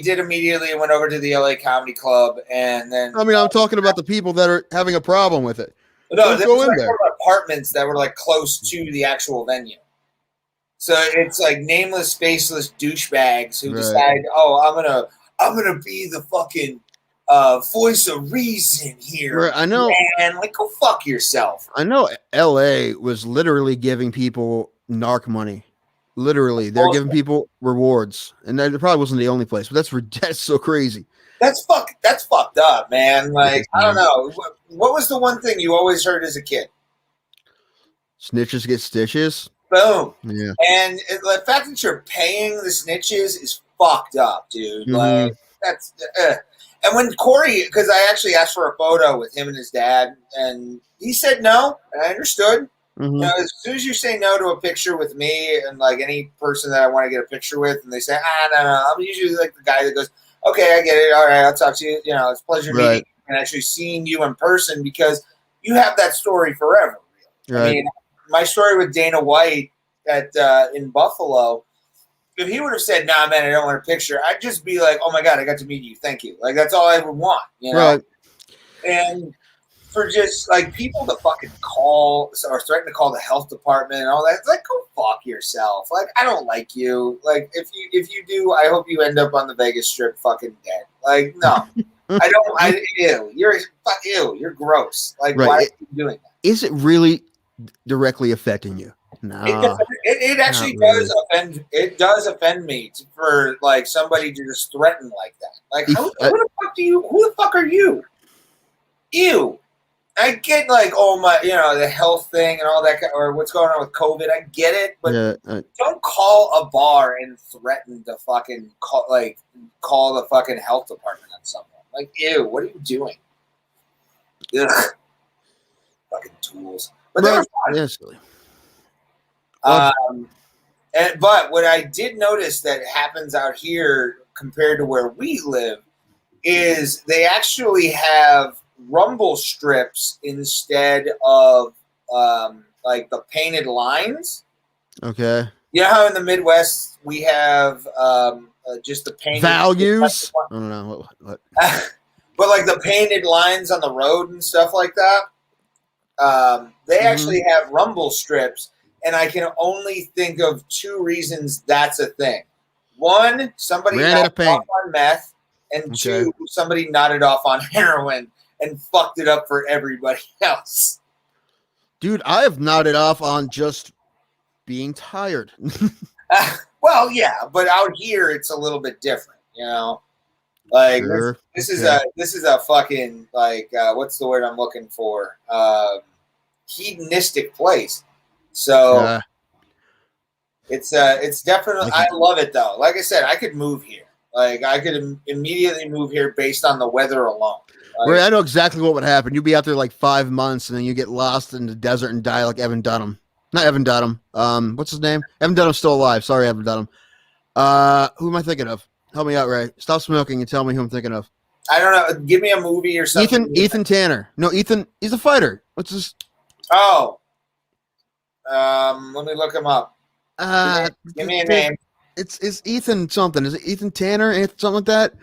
did immediately and went over to the LA Comedy Club, and then. I mean, I'm talking about the people that are having a problem with it. No, there was like apartments that were like close to the actual venue. So it's like nameless, faceless douchebags who decide, I'm gonna be the fucking voice of reason here. Right, I know. And like, go fuck yourself. I know LA was literally giving people narc money. Literally, they're giving people rewards, and that probably wasn't the only place, but that's so crazy. That's fucked up, man. Like, I don't know. What was the one thing you always heard as a kid? Snitches get stitches. Boom. Yeah. And the fact that you're paying the snitches is fucked up, dude. Mhm. Like, that's. And when Corey, because I actually asked for a photo with him and his dad, and he said no, and I understood. Mhm. You know, as soon as you say no to a picture with me and like any person that I want to get a picture with, and they say, no, I'm usually like the guy that goes, okay, I get it. All right, I'll talk to you. You know, it's a pleasure meeting and actually seeing you in person because you have that story forever. Really. Right. I mean, my story with Dana White in Buffalo, if he would have said, nah, man, I don't want a picture, I'd just be like, oh my God, I got to meet you. Thank you. Like, that's all I would want, you know? Right. And for just like people to fucking call or threaten to call the health department and all that, it's like, go fuck yourself. Like, I don't like you. Like, if you do, I hope you end up on the Vegas Strip fucking dead. Like, no, I don't. Ew, you're gross. Like, why are you doing that? Is it really directly affecting you? No, it actually does offend. It does offend me for like somebody to just threaten like that. Like, who the fuck are you? Ew. I get like, oh my, you know, the health thing and all that, or what's going on with COVID. I get it, but don't call a bar and threaten to fucking call the fucking health department on someone. Like, ew, what are you doing? Ugh. Fucking tools. But they were fun. But what I did notice that happens out here compared to where we live is they actually have rumble strips instead of like the painted lines. Okay. You know how in the Midwest we have just the painted values? I don't know what. But like the painted lines on the road and stuff like that. They actually have rumble strips, and I can only think of two reasons that's a thing. One, somebody nodded off on meth, and two, somebody nodded off on heroin and fucked it up for everybody else. Dude, I have nodded off on just being tired. Well, yeah, but out here it's a little bit different, you know. Like this is a fucking like what's the word I'm looking for? Hedonistic place. So it's definitely I love it though. Like I said, I could move here. Like I could immediately move here based on the weather alone. Right, I know exactly what would happen. You'd be out there like 5 months, and then you get lost in the desert and die like Evan Dunham. Not Evan Dunham. What's his name? Evan Dunham's still alive. Sorry, Evan Dunham. Who am I thinking of? Help me out, Ray. Stop smoking and tell me who I'm thinking of. I don't know. Give me a movie or something. Ethan Tanner. No, Ethan. He's a fighter. What's his? Oh. Let me look him up. Give me a name. It's Ethan something. Is it Ethan Tanner? Something like that.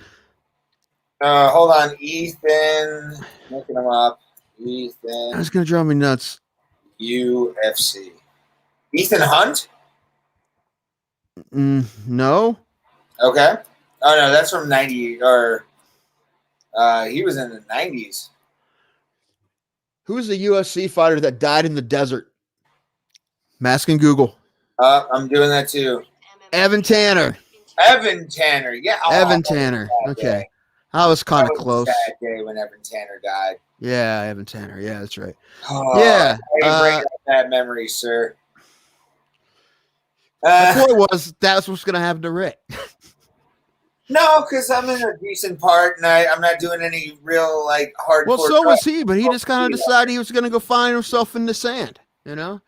Hold on, Ethan. Looking him up. Ethan. That's gonna drive me nuts. UFC. Ethan Hunt? No. Okay. Oh no, that's from 90 or he was in the 90s. Who is the UFC fighter that died in the desert? Mask and Google. I'm doing that too. Evan Tanner. Evan Tanner. Yeah. Evan Tanner. Okay. I was kind of close. A sad day when Evan Tanner died. Yeah, Evan Tanner. Yeah, that's right. Oh, yeah. Bring up that memory, sir. The point was that's what's going to happen to Rick. No, because I'm in a decent part, and I'm not doing any real like hardcore. Well, so was he, but he just kind of decided he was going to go find himself in the sand. You know.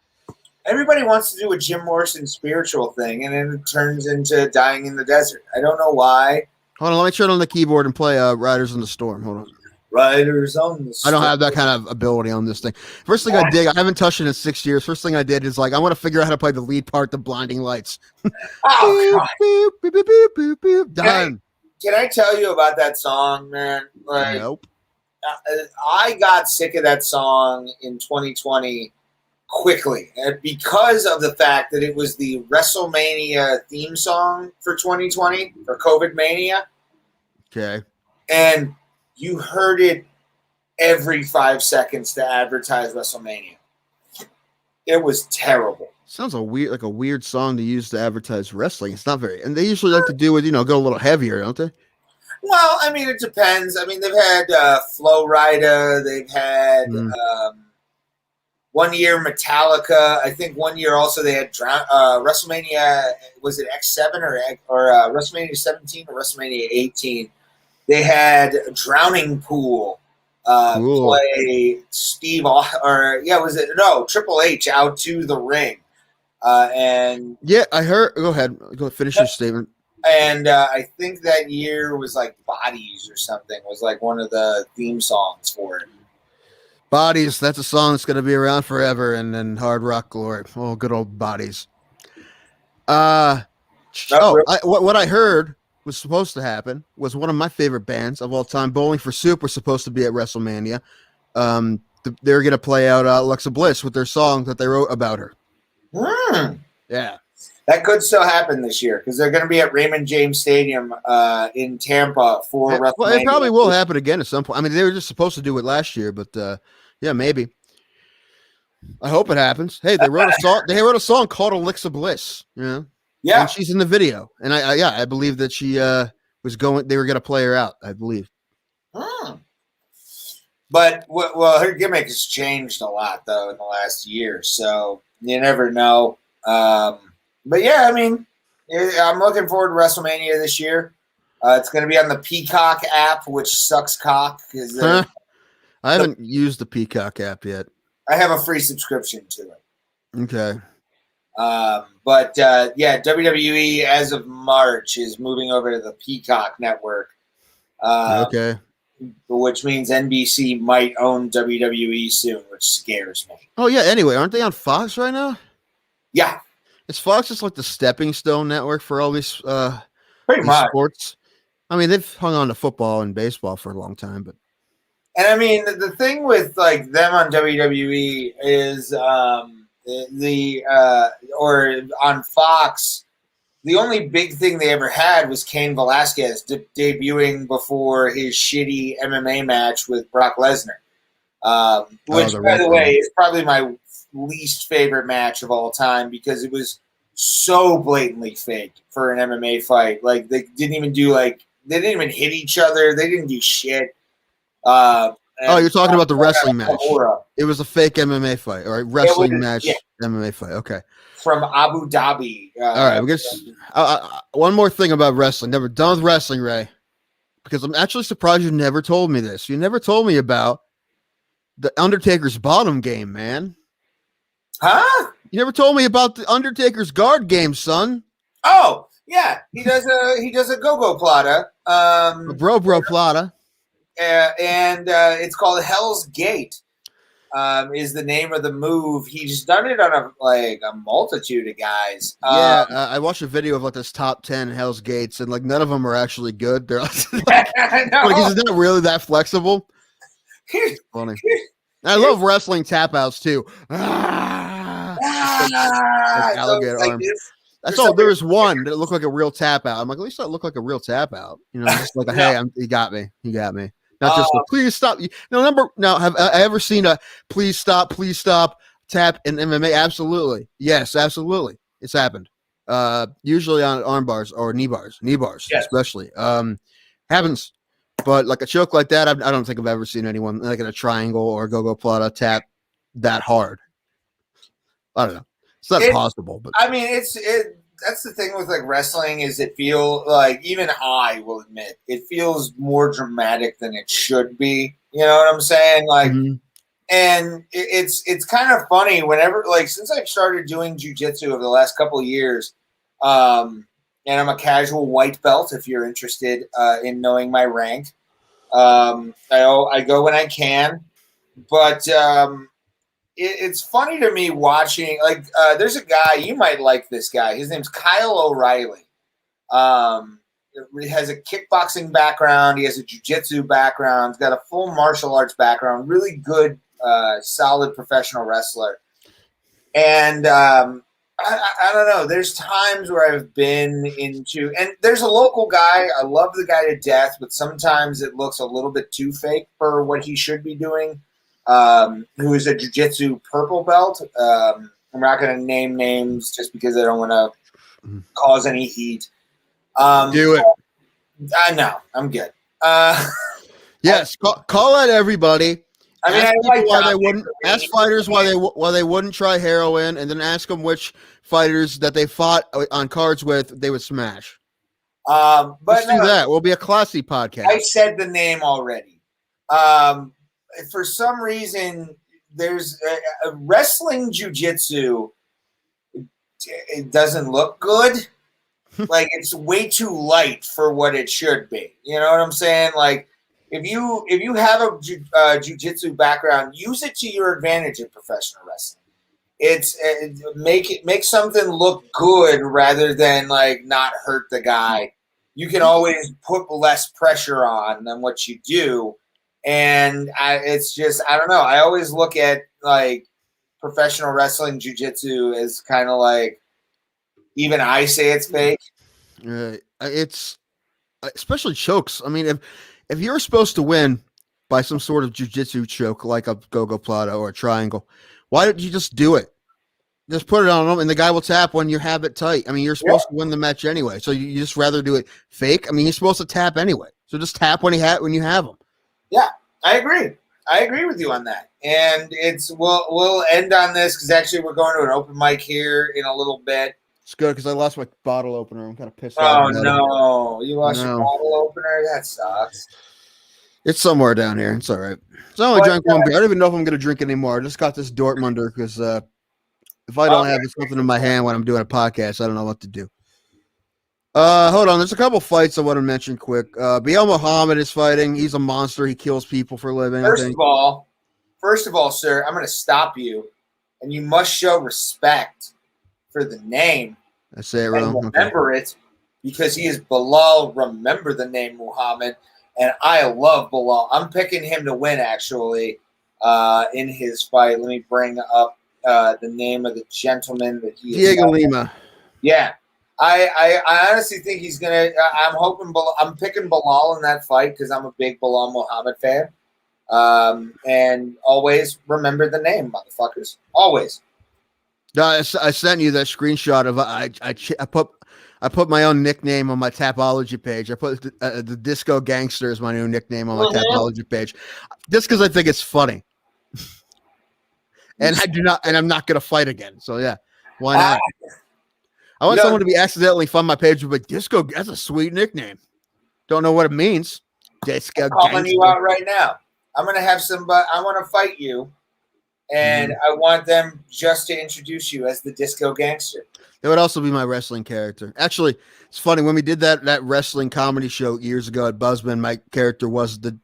Everybody wants to do a Jim Morrison spiritual thing, and then it turns into dying in the desert. I don't know why. Hold on, let me turn on the keyboard and play Riders on the Storm. Hold on. Riders on the Storm. I don't have that kind of ability on this thing. First thing I dig, I haven't touched it in 6 years. First thing I did is like, I want to figure out how to play the lead part, the Blinding Lights. Oh, boop, boop, boop, boop, boop, boop, done. Can I tell you about that song, man? Like, nope. I got sick of that song in 2020 quickly because of the fact that it was the WrestleMania theme song for 2020 for COVID Mania. Okay. And you heard it every 5 seconds to advertise WrestleMania. It was terrible. Sounds like a weird song to use to advertise wrestling. It's not very, and they usually like to do it, go a little heavier, don't they? Well, I mean, it depends. I mean, they've had Flo Rida. They've had 1 year Metallica. I think 1 year also they had WrestleMania. Was it X7 or WrestleMania 17 or WrestleMania 18? They had Drowning Pool play Triple H out to the ring. And yeah, I heard. Go ahead. Go finish your statement. And I think that year was like Bodies or something. Was like one of the theme songs for it. Bodies. That's a song that's going to be around forever. And then Hard Rock Glory. Oh, good old Bodies. What I heard was supposed to happen was one of my favorite bands of all time, Bowling for Soup, was supposed to be at WrestleMania. They're going to play out Alexa Bliss with their song that they wrote about her. Yeah. That could still happen this year because they're going to be at Raymond James Stadium in Tampa for WrestleMania. Well, it probably will happen again at some point. I mean, they were just supposed to do it last year, but yeah, maybe. I hope it happens. Hey, they wrote a song. They wrote a song called Alexa Bliss. Yeah, and she's in the video, and I believe that she was going. They were going to play her out. I believe. But her gimmick has changed a lot though in the last year, so you never know. But yeah, I mean, I'm looking forward to WrestleMania this year. It's going to be on the Peacock app, which sucks cock. I haven't used the Peacock app yet. I have a free subscription to it. Okay. But WWE as of March is moving over to the Peacock network. Okay. Which means NBC might own WWE soon, which scares me. Oh yeah. Anyway, aren't they on Fox right now? Yeah. Is Fox just like the stepping stone network for all these pretty much sports? I mean, they've hung on to football and baseball for a long time, but. And I mean, the thing with like them on WWE is or on Fox, the only big thing they ever had was Cain Velasquez debuting before his shitty MMA match with Brock Lesnar, which, by the way, is probably my least favorite match of all time because it was so blatantly fake for an MMA fight. Like they didn't even hit each other. They didn't do shit. You're talking about the wrestling match. It was a fake MMA fight or a wrestling match, MMA fight. Okay. From Abu Dhabi. All right. One more thing about wrestling. Never done with wrestling, Ray, because I'm actually surprised you never told me this. You never told me about the Undertaker's bottom game, man. Huh? You never told me about the Undertaker's guard game, son. Oh, yeah. He does a go-go plata. Bro Plata. And it's called Hell's Gate. Is the name of the move. He's done it on a multitude of guys. I watched a video of like this top 10 Hell's Gates, and like none of them are actually good. They're like, is it not really that flexible? Funny. I love wrestling tap outs too. Alligator arm. That's all. There was one that looked like a real tap out. I'm like, at least that looked like a real tap out. Just like hey, he got me. Not just please stop. Have I ever seen a please stop tap in MMA? Absolutely. Yes, absolutely. It's happened. Usually on arm bars or knee bars, especially. Happens. But like a choke like that, I don't think I've ever seen anyone like in a triangle or go plata tap that hard. I don't know. It's not possible, but I mean, that's the thing with like wrestling is it feels like, even I will admit, it feels more dramatic than it should be. You know what I'm saying? Like, and it's kind of funny whenever, like, since I've started doing jiu-jitsu over the last couple of years, and I'm a casual white belt, if you're interested in knowing my rank. I go when I can, but it's funny to me watching, like, there's a guy, you might like this guy. His name's Kyle O'Reilly. He has a kickboxing background. He has a jiu-jitsu background. He's got a full martial arts background. Really good, solid professional wrestler. And I don't know. There's times where I've been into, and there's a local guy. I love the guy to death, but sometimes it looks a little bit too fake for what he should be doing. Who is a jiu-jitsu purple belt. I'm not going to name names just because I don't want to cause any heat. Do it. I know. I'm good. Yes, call out everybody. I mean, ask I like why they wouldn't ask fighters why they wouldn't try heroin, and then ask them which fighters that they fought on cards with they would smash. But let's do that. We'll be a classy podcast. I said the name already. For some reason, there's a wrestling jiu-jitsu. It doesn't look good. Like it's way too light for what it should be. You know what I'm saying? Like if you have a jiu-jitsu background, use it to your advantage in professional wrestling. It's make something look good rather than like not hurt the guy. You can always put less pressure on than what you do, and it's just I don't know. I always look at like professional wrestling jiu-jitsu as kind of like even I say it's fake. It's especially chokes. I mean, if you're supposed to win by some sort of jiu-jitsu choke like a go-go plata or a triangle, why don't you just do it? Just put it on him, and the guy will tap when you have it tight. I mean, you're supposed to win the match anyway, so you just rather do it fake. I mean, you're supposed to tap anyway, so just tap when you have him. Yeah, I agree. I agree with you on that. And we'll end on this because actually we're going to an open mic here in a little bit. It's good because I lost my bottle opener. I'm kind of pissed off. Oh no, you lost your bottle opener. That sucks. It's somewhere down here. It's all right. So I only drank one beer. I don't even know if I'm going to drink anymore. I just got this Dortmunder because if I don't have something in my hand when I'm doing a podcast, I don't know what to do. Hold on. There's a couple fights I want to mention quick. Bilal Muhammad is fighting. He's a monster. He kills people for a living. First of all, sir, I'm going to stop you, and you must show respect for the name. I say it wrong. Remember it, because he is Bilal. Remember the name Muhammad, and I love Bilal. I'm picking him to win, actually, in his fight. Let me bring up the name of the gentleman that he is. Diego Lima. Yeah. I honestly think he's gonna. I'm picking Bilal in that fight because I'm a big Bilal Muhammad fan. And always remember the name, motherfuckers. Always. No, I sent you that screenshot of I put my own nickname on my Tapology page. I put the Disco Gangster is my new nickname on my Tapology page, just because I think it's funny. And I'm not gonna fight again. So yeah, why not? I want someone to be accidentally fund my page with Disco. That's a sweet nickname. Don't know what it means. Disco I'm calling you out right now. I'm gonna have somebody. I want to fight you, and I want them just to introduce you as the Disco Gangster. It would also be my wrestling character. Actually, it's funny when we did that wrestling comedy show years ago at Buzzman. My character was the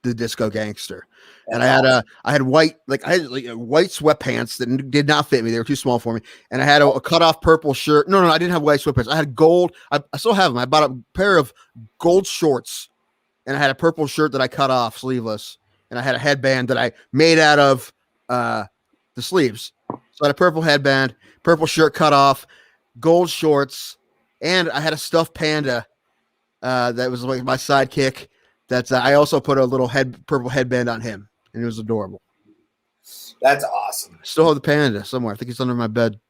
Disco Gangster. And I had white sweatpants that did not fit me. They were too small for me. And I had a cut off purple shirt. No, I didn't have white sweatpants. I had gold. I still have them. I bought a pair of gold shorts, and I had a purple shirt that I cut off sleeveless. And I had a headband that I made out of the sleeves. So I had a purple headband, purple shirt cut off, gold shorts, and I had a stuffed panda that was like my sidekick. That's I also put a little purple headband on him. And it was adorable. That's awesome. Still have the panda somewhere. I think it's under my bed.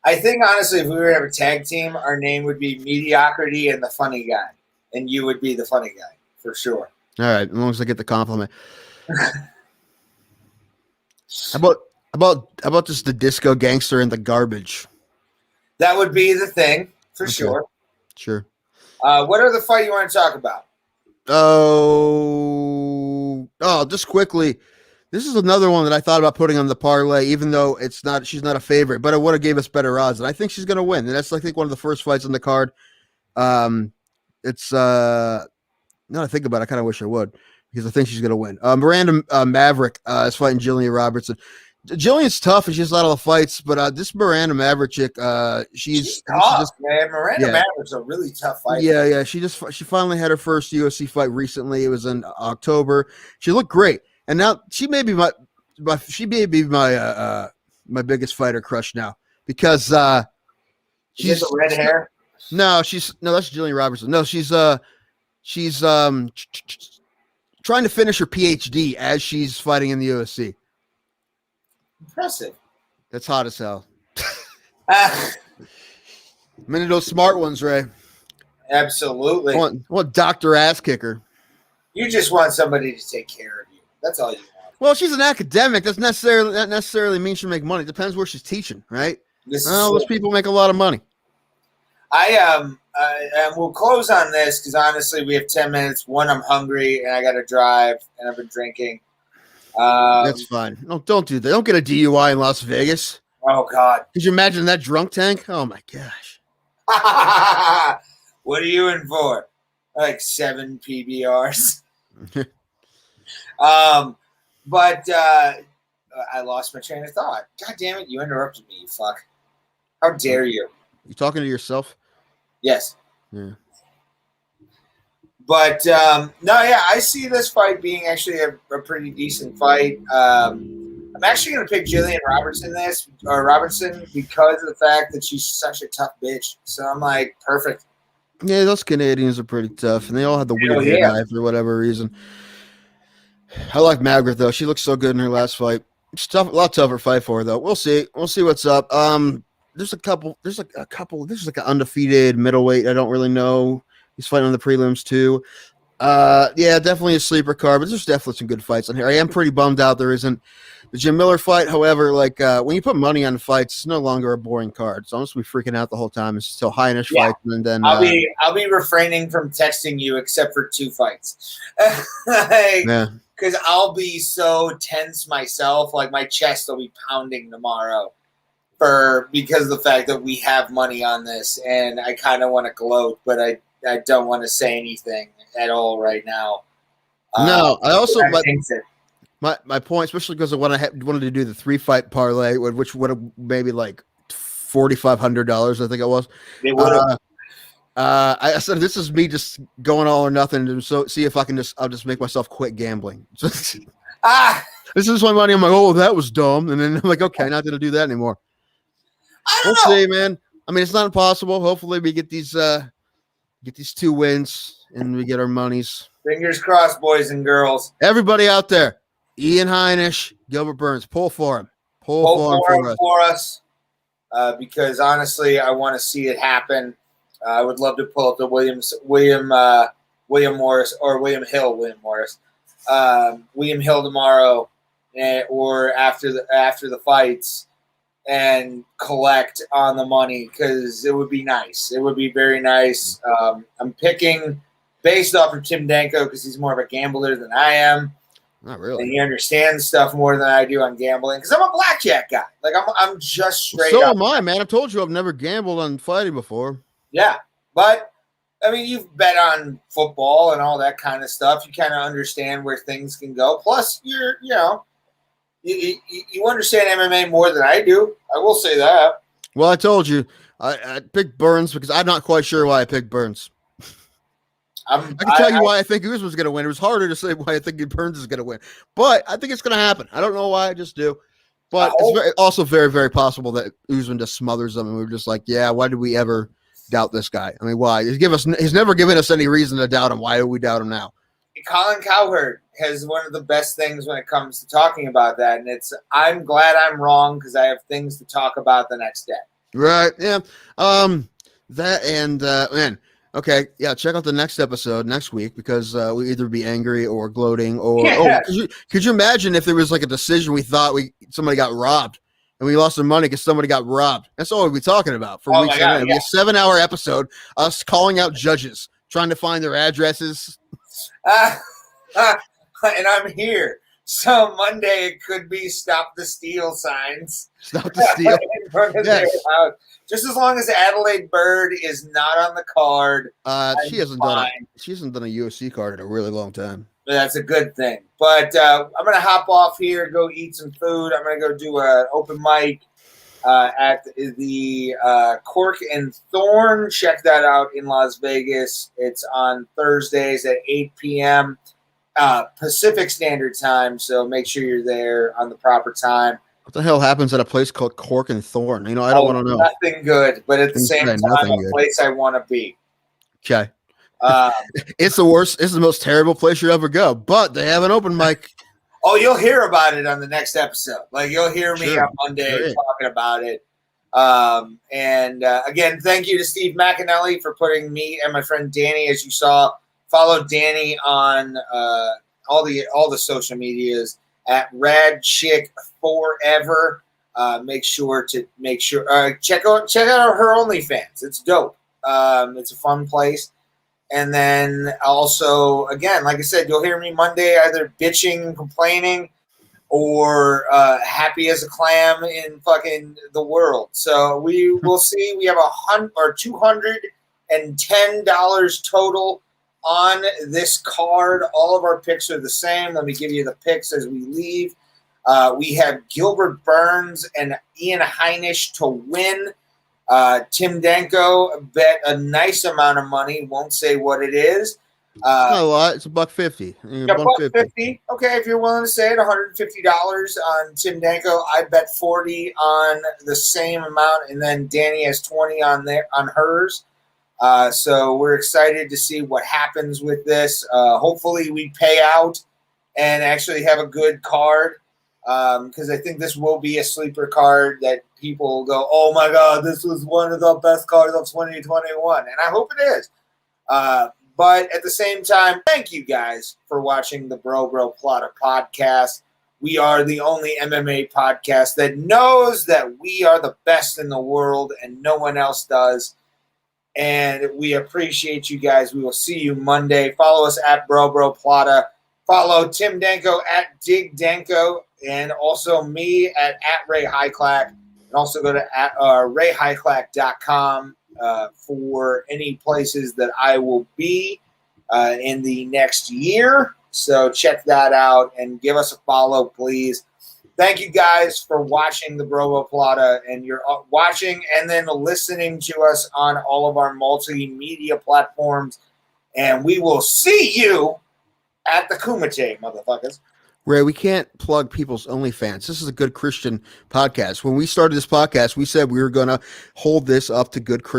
I think, honestly, if we were to have a tag team, our name would be Mediocrity and the Funny Guy. And you would be the funny guy, for sure. All right, as long as I get the compliment. How about just the Disco Gangster and the Garbage? That would be the thing, for sure. Sure. What other fight you want to talk about? Just quickly. This is another one that I thought about putting on the parlay, even though she's not a favorite, but it would have gave us better odds. And I think she's going to win. And that's, I think, one of the first fights on the card. It's now that I think about it, I kind of wish I would, because I think she's going to win. Miranda Maverick is fighting Jillian Robertson. Jillian's tough and she has a lot of fights, but this Miranda Maverick chick, she's tough, man. Miranda Maverick's a really tough fight. Yeah. She finally had her first UFC fight recently. It was in October. She looked great, and now she may be my biggest fighter crush now. because She's the red hair. No, that's Jillian Robertson. No, she's trying to finish her PhD as she's fighting in the UFC. Impressive. That's hot as hell. Ah, Many of those smart ones, Ray. absolutely. What Dr. Ass Kicker. You just want somebody to take care of you. That's all you want. Well, she's an academic. That necessarily means she'll make money. It depends where she's teaching, right? Those people make a lot of money. And we'll close on this because honestly, we have 10 minutes. One, I'm hungry and I got to drive, and I've been drinking. That's fine. No, don't do that. Don't get a DUI in Las Vegas. Oh God! Could you imagine that drunk tank? Oh my gosh! What are you in for? Like 7 PBRs. But I lost my train of thought. God damn it! You interrupted me. You fuck! How dare you? You talking to yourself? Yes. Yeah. But no, yeah, I see this fight being actually a pretty decent fight. I'm actually going to pick Jillian Robertson because of the fact that she's such a tough bitch. So I'm like, perfect. Yeah, those Canadians are pretty tough, and they all have the weird head eye for whatever reason. I like Margaret though; she looks so good in her last fight. It's tough, a lot tougher fight for her though. We'll see. We'll see what's up. There's a couple. There's like an undefeated middleweight. I don't really know. He's fighting on the prelims too. Yeah, definitely a sleeper card, but there's definitely some good fights on here. I am pretty bummed out there isn't the Jim Miller fight. However, like when you put money on fights, it's no longer a boring card. So I'm just gonna be freaking out the whole time. It's still high-ish fights, and then I'll be refraining from texting you except for 2 fights. Because I'll be so tense myself, like my chest will be pounding tomorrow because of the fact that we have money on this, and I kind of want to gloat, but I don't want to say anything at all right now. No, I also my point, especially because of when I wanted to do the 3-fight parlay, which would have maybe like $4,500, I think it was. It would have. I said this is me just going all or nothing, and so see if I'll just make myself quit gambling. This is my money. I'm like, oh, that was dumb, and then I'm like, okay, not gonna do that anymore. We'll see, man. I mean, it's not impossible. Hopefully, we get these 2 wins and we get our monies. Fingers crossed, boys and girls. Everybody out there, Ian Heinisch, Gilbert Burns, pull for him. Pull for us. Because honestly, I want to see it happen. I would love to pull up the William Morris or William Hill tomorrow, or after the fights, and collect on the money because it would be nice. It would be very nice. I'm picking based off of Tim Danko because he's more of a gambler than I am. Not really. And he understands stuff more than I do on gambling because I'm a blackjack guy. Like I'm just straight up. So am I, man. I've told you I've never gambled on fighting before. Yeah, but I mean, you've bet on football and all that kind of stuff. You kind of understand where things can go. Plus, you understand MMA more than I do. I will say that. Well, I told you I picked Burns because I'm not quite sure why I picked Burns. I can tell you why I think Usman was going to win. It was harder to say why I think Burns is going to win, but I think it's going to happen. I don't know why, I just do. But it's also very, very possible that Usman just smothers them, and we're just like, yeah, why did we ever doubt this guy? I mean, why? He's never given us any reason to doubt him. Why do we doubt him now? Colin Cowherd has one of the best things when it comes to talking about that, and I'm glad I'm wrong because I have things to talk about the next day. Right? Yeah. That and man. Okay, yeah. Check out the next episode next week because we'll either be angry or gloating or could you imagine if there was like a decision we thought somebody got robbed and we lost some money because somebody got robbed? That's all we'll be talking about for weeks. It'll be a 7-hour episode, us calling out judges, trying to find their addresses. And I'm here. So Monday it could be stop the steal signs. Stop the steal. In front of their house. Just as long as Adelaide Bird is not on the card. She hasn't done a UFC card in a really long time. That's a good thing. But I'm gonna hop off here, go eat some food. I'm gonna go do an open mic at the Cork and Thorn. Check that out in Las Vegas. It's on Thursdays at 8 p.m. Pacific Standard Time. So make sure you're there on the proper time. What the hell happens at a place called Cork and Thorn? You know, I don't want to know. Nothing good, but at the same time, nothing a good. place I want to be. Okay. Um, It's the worst. It's the most terrible place you'll ever go. But they have an open mic. Oh, you'll hear about it on the next episode. Like you'll hear me Sure. on Monday Great. talking about it. Again, thank you to Steve McAnally for putting me and my friend Danny, as you saw, follow Danny on all the social medias at Rad Chick Forever. Make sure check out her OnlyFans. It's dope. It's a fun place. And then also, again, like I said, you'll hear me Monday either bitching and complaining or happy as a clam in fucking the world. So we will see. We have $210 total on this card. All of our picks are the same. Let me give you the picks as we leave. We have Gilbert Burns and Ian Heinisch to win. Tim Danko bet a nice amount of money. Won't say what it is. It's not a lot. It's $1.50. $1.50. Okay, if you're willing to say it, $150 on Tim Danko. I bet 40 on the same amount, and then Danny has 20 on hers. So we're excited to see what happens with this. Hopefully, we pay out and actually have a good card. Because I think this will be a sleeper card that people will go, oh my God, this was one of the best cards of 2021. And I hope it is. But at the same time, thank you guys for watching the Bro Plata podcast. We are the only MMA podcast that knows that we are the best in the world and no one else does. And we appreciate you guys. We will see you Monday. Follow us at Bro Plata. Follow Tim Danko at Dig Danko. And also me at Ray Highclack. And also go to rayhighclack.com for any places that I will be in the next year. So check that out and give us a follow, please. Thank you guys for watching the Bro Plata, and you're watching and then listening to us on all of our multimedia platforms. And we will see you at the Kumite, motherfuckers. Ray, we can't plug people's OnlyFans. This is a good Christian podcast. When we started this podcast, we said we were going to hold this up to good Christian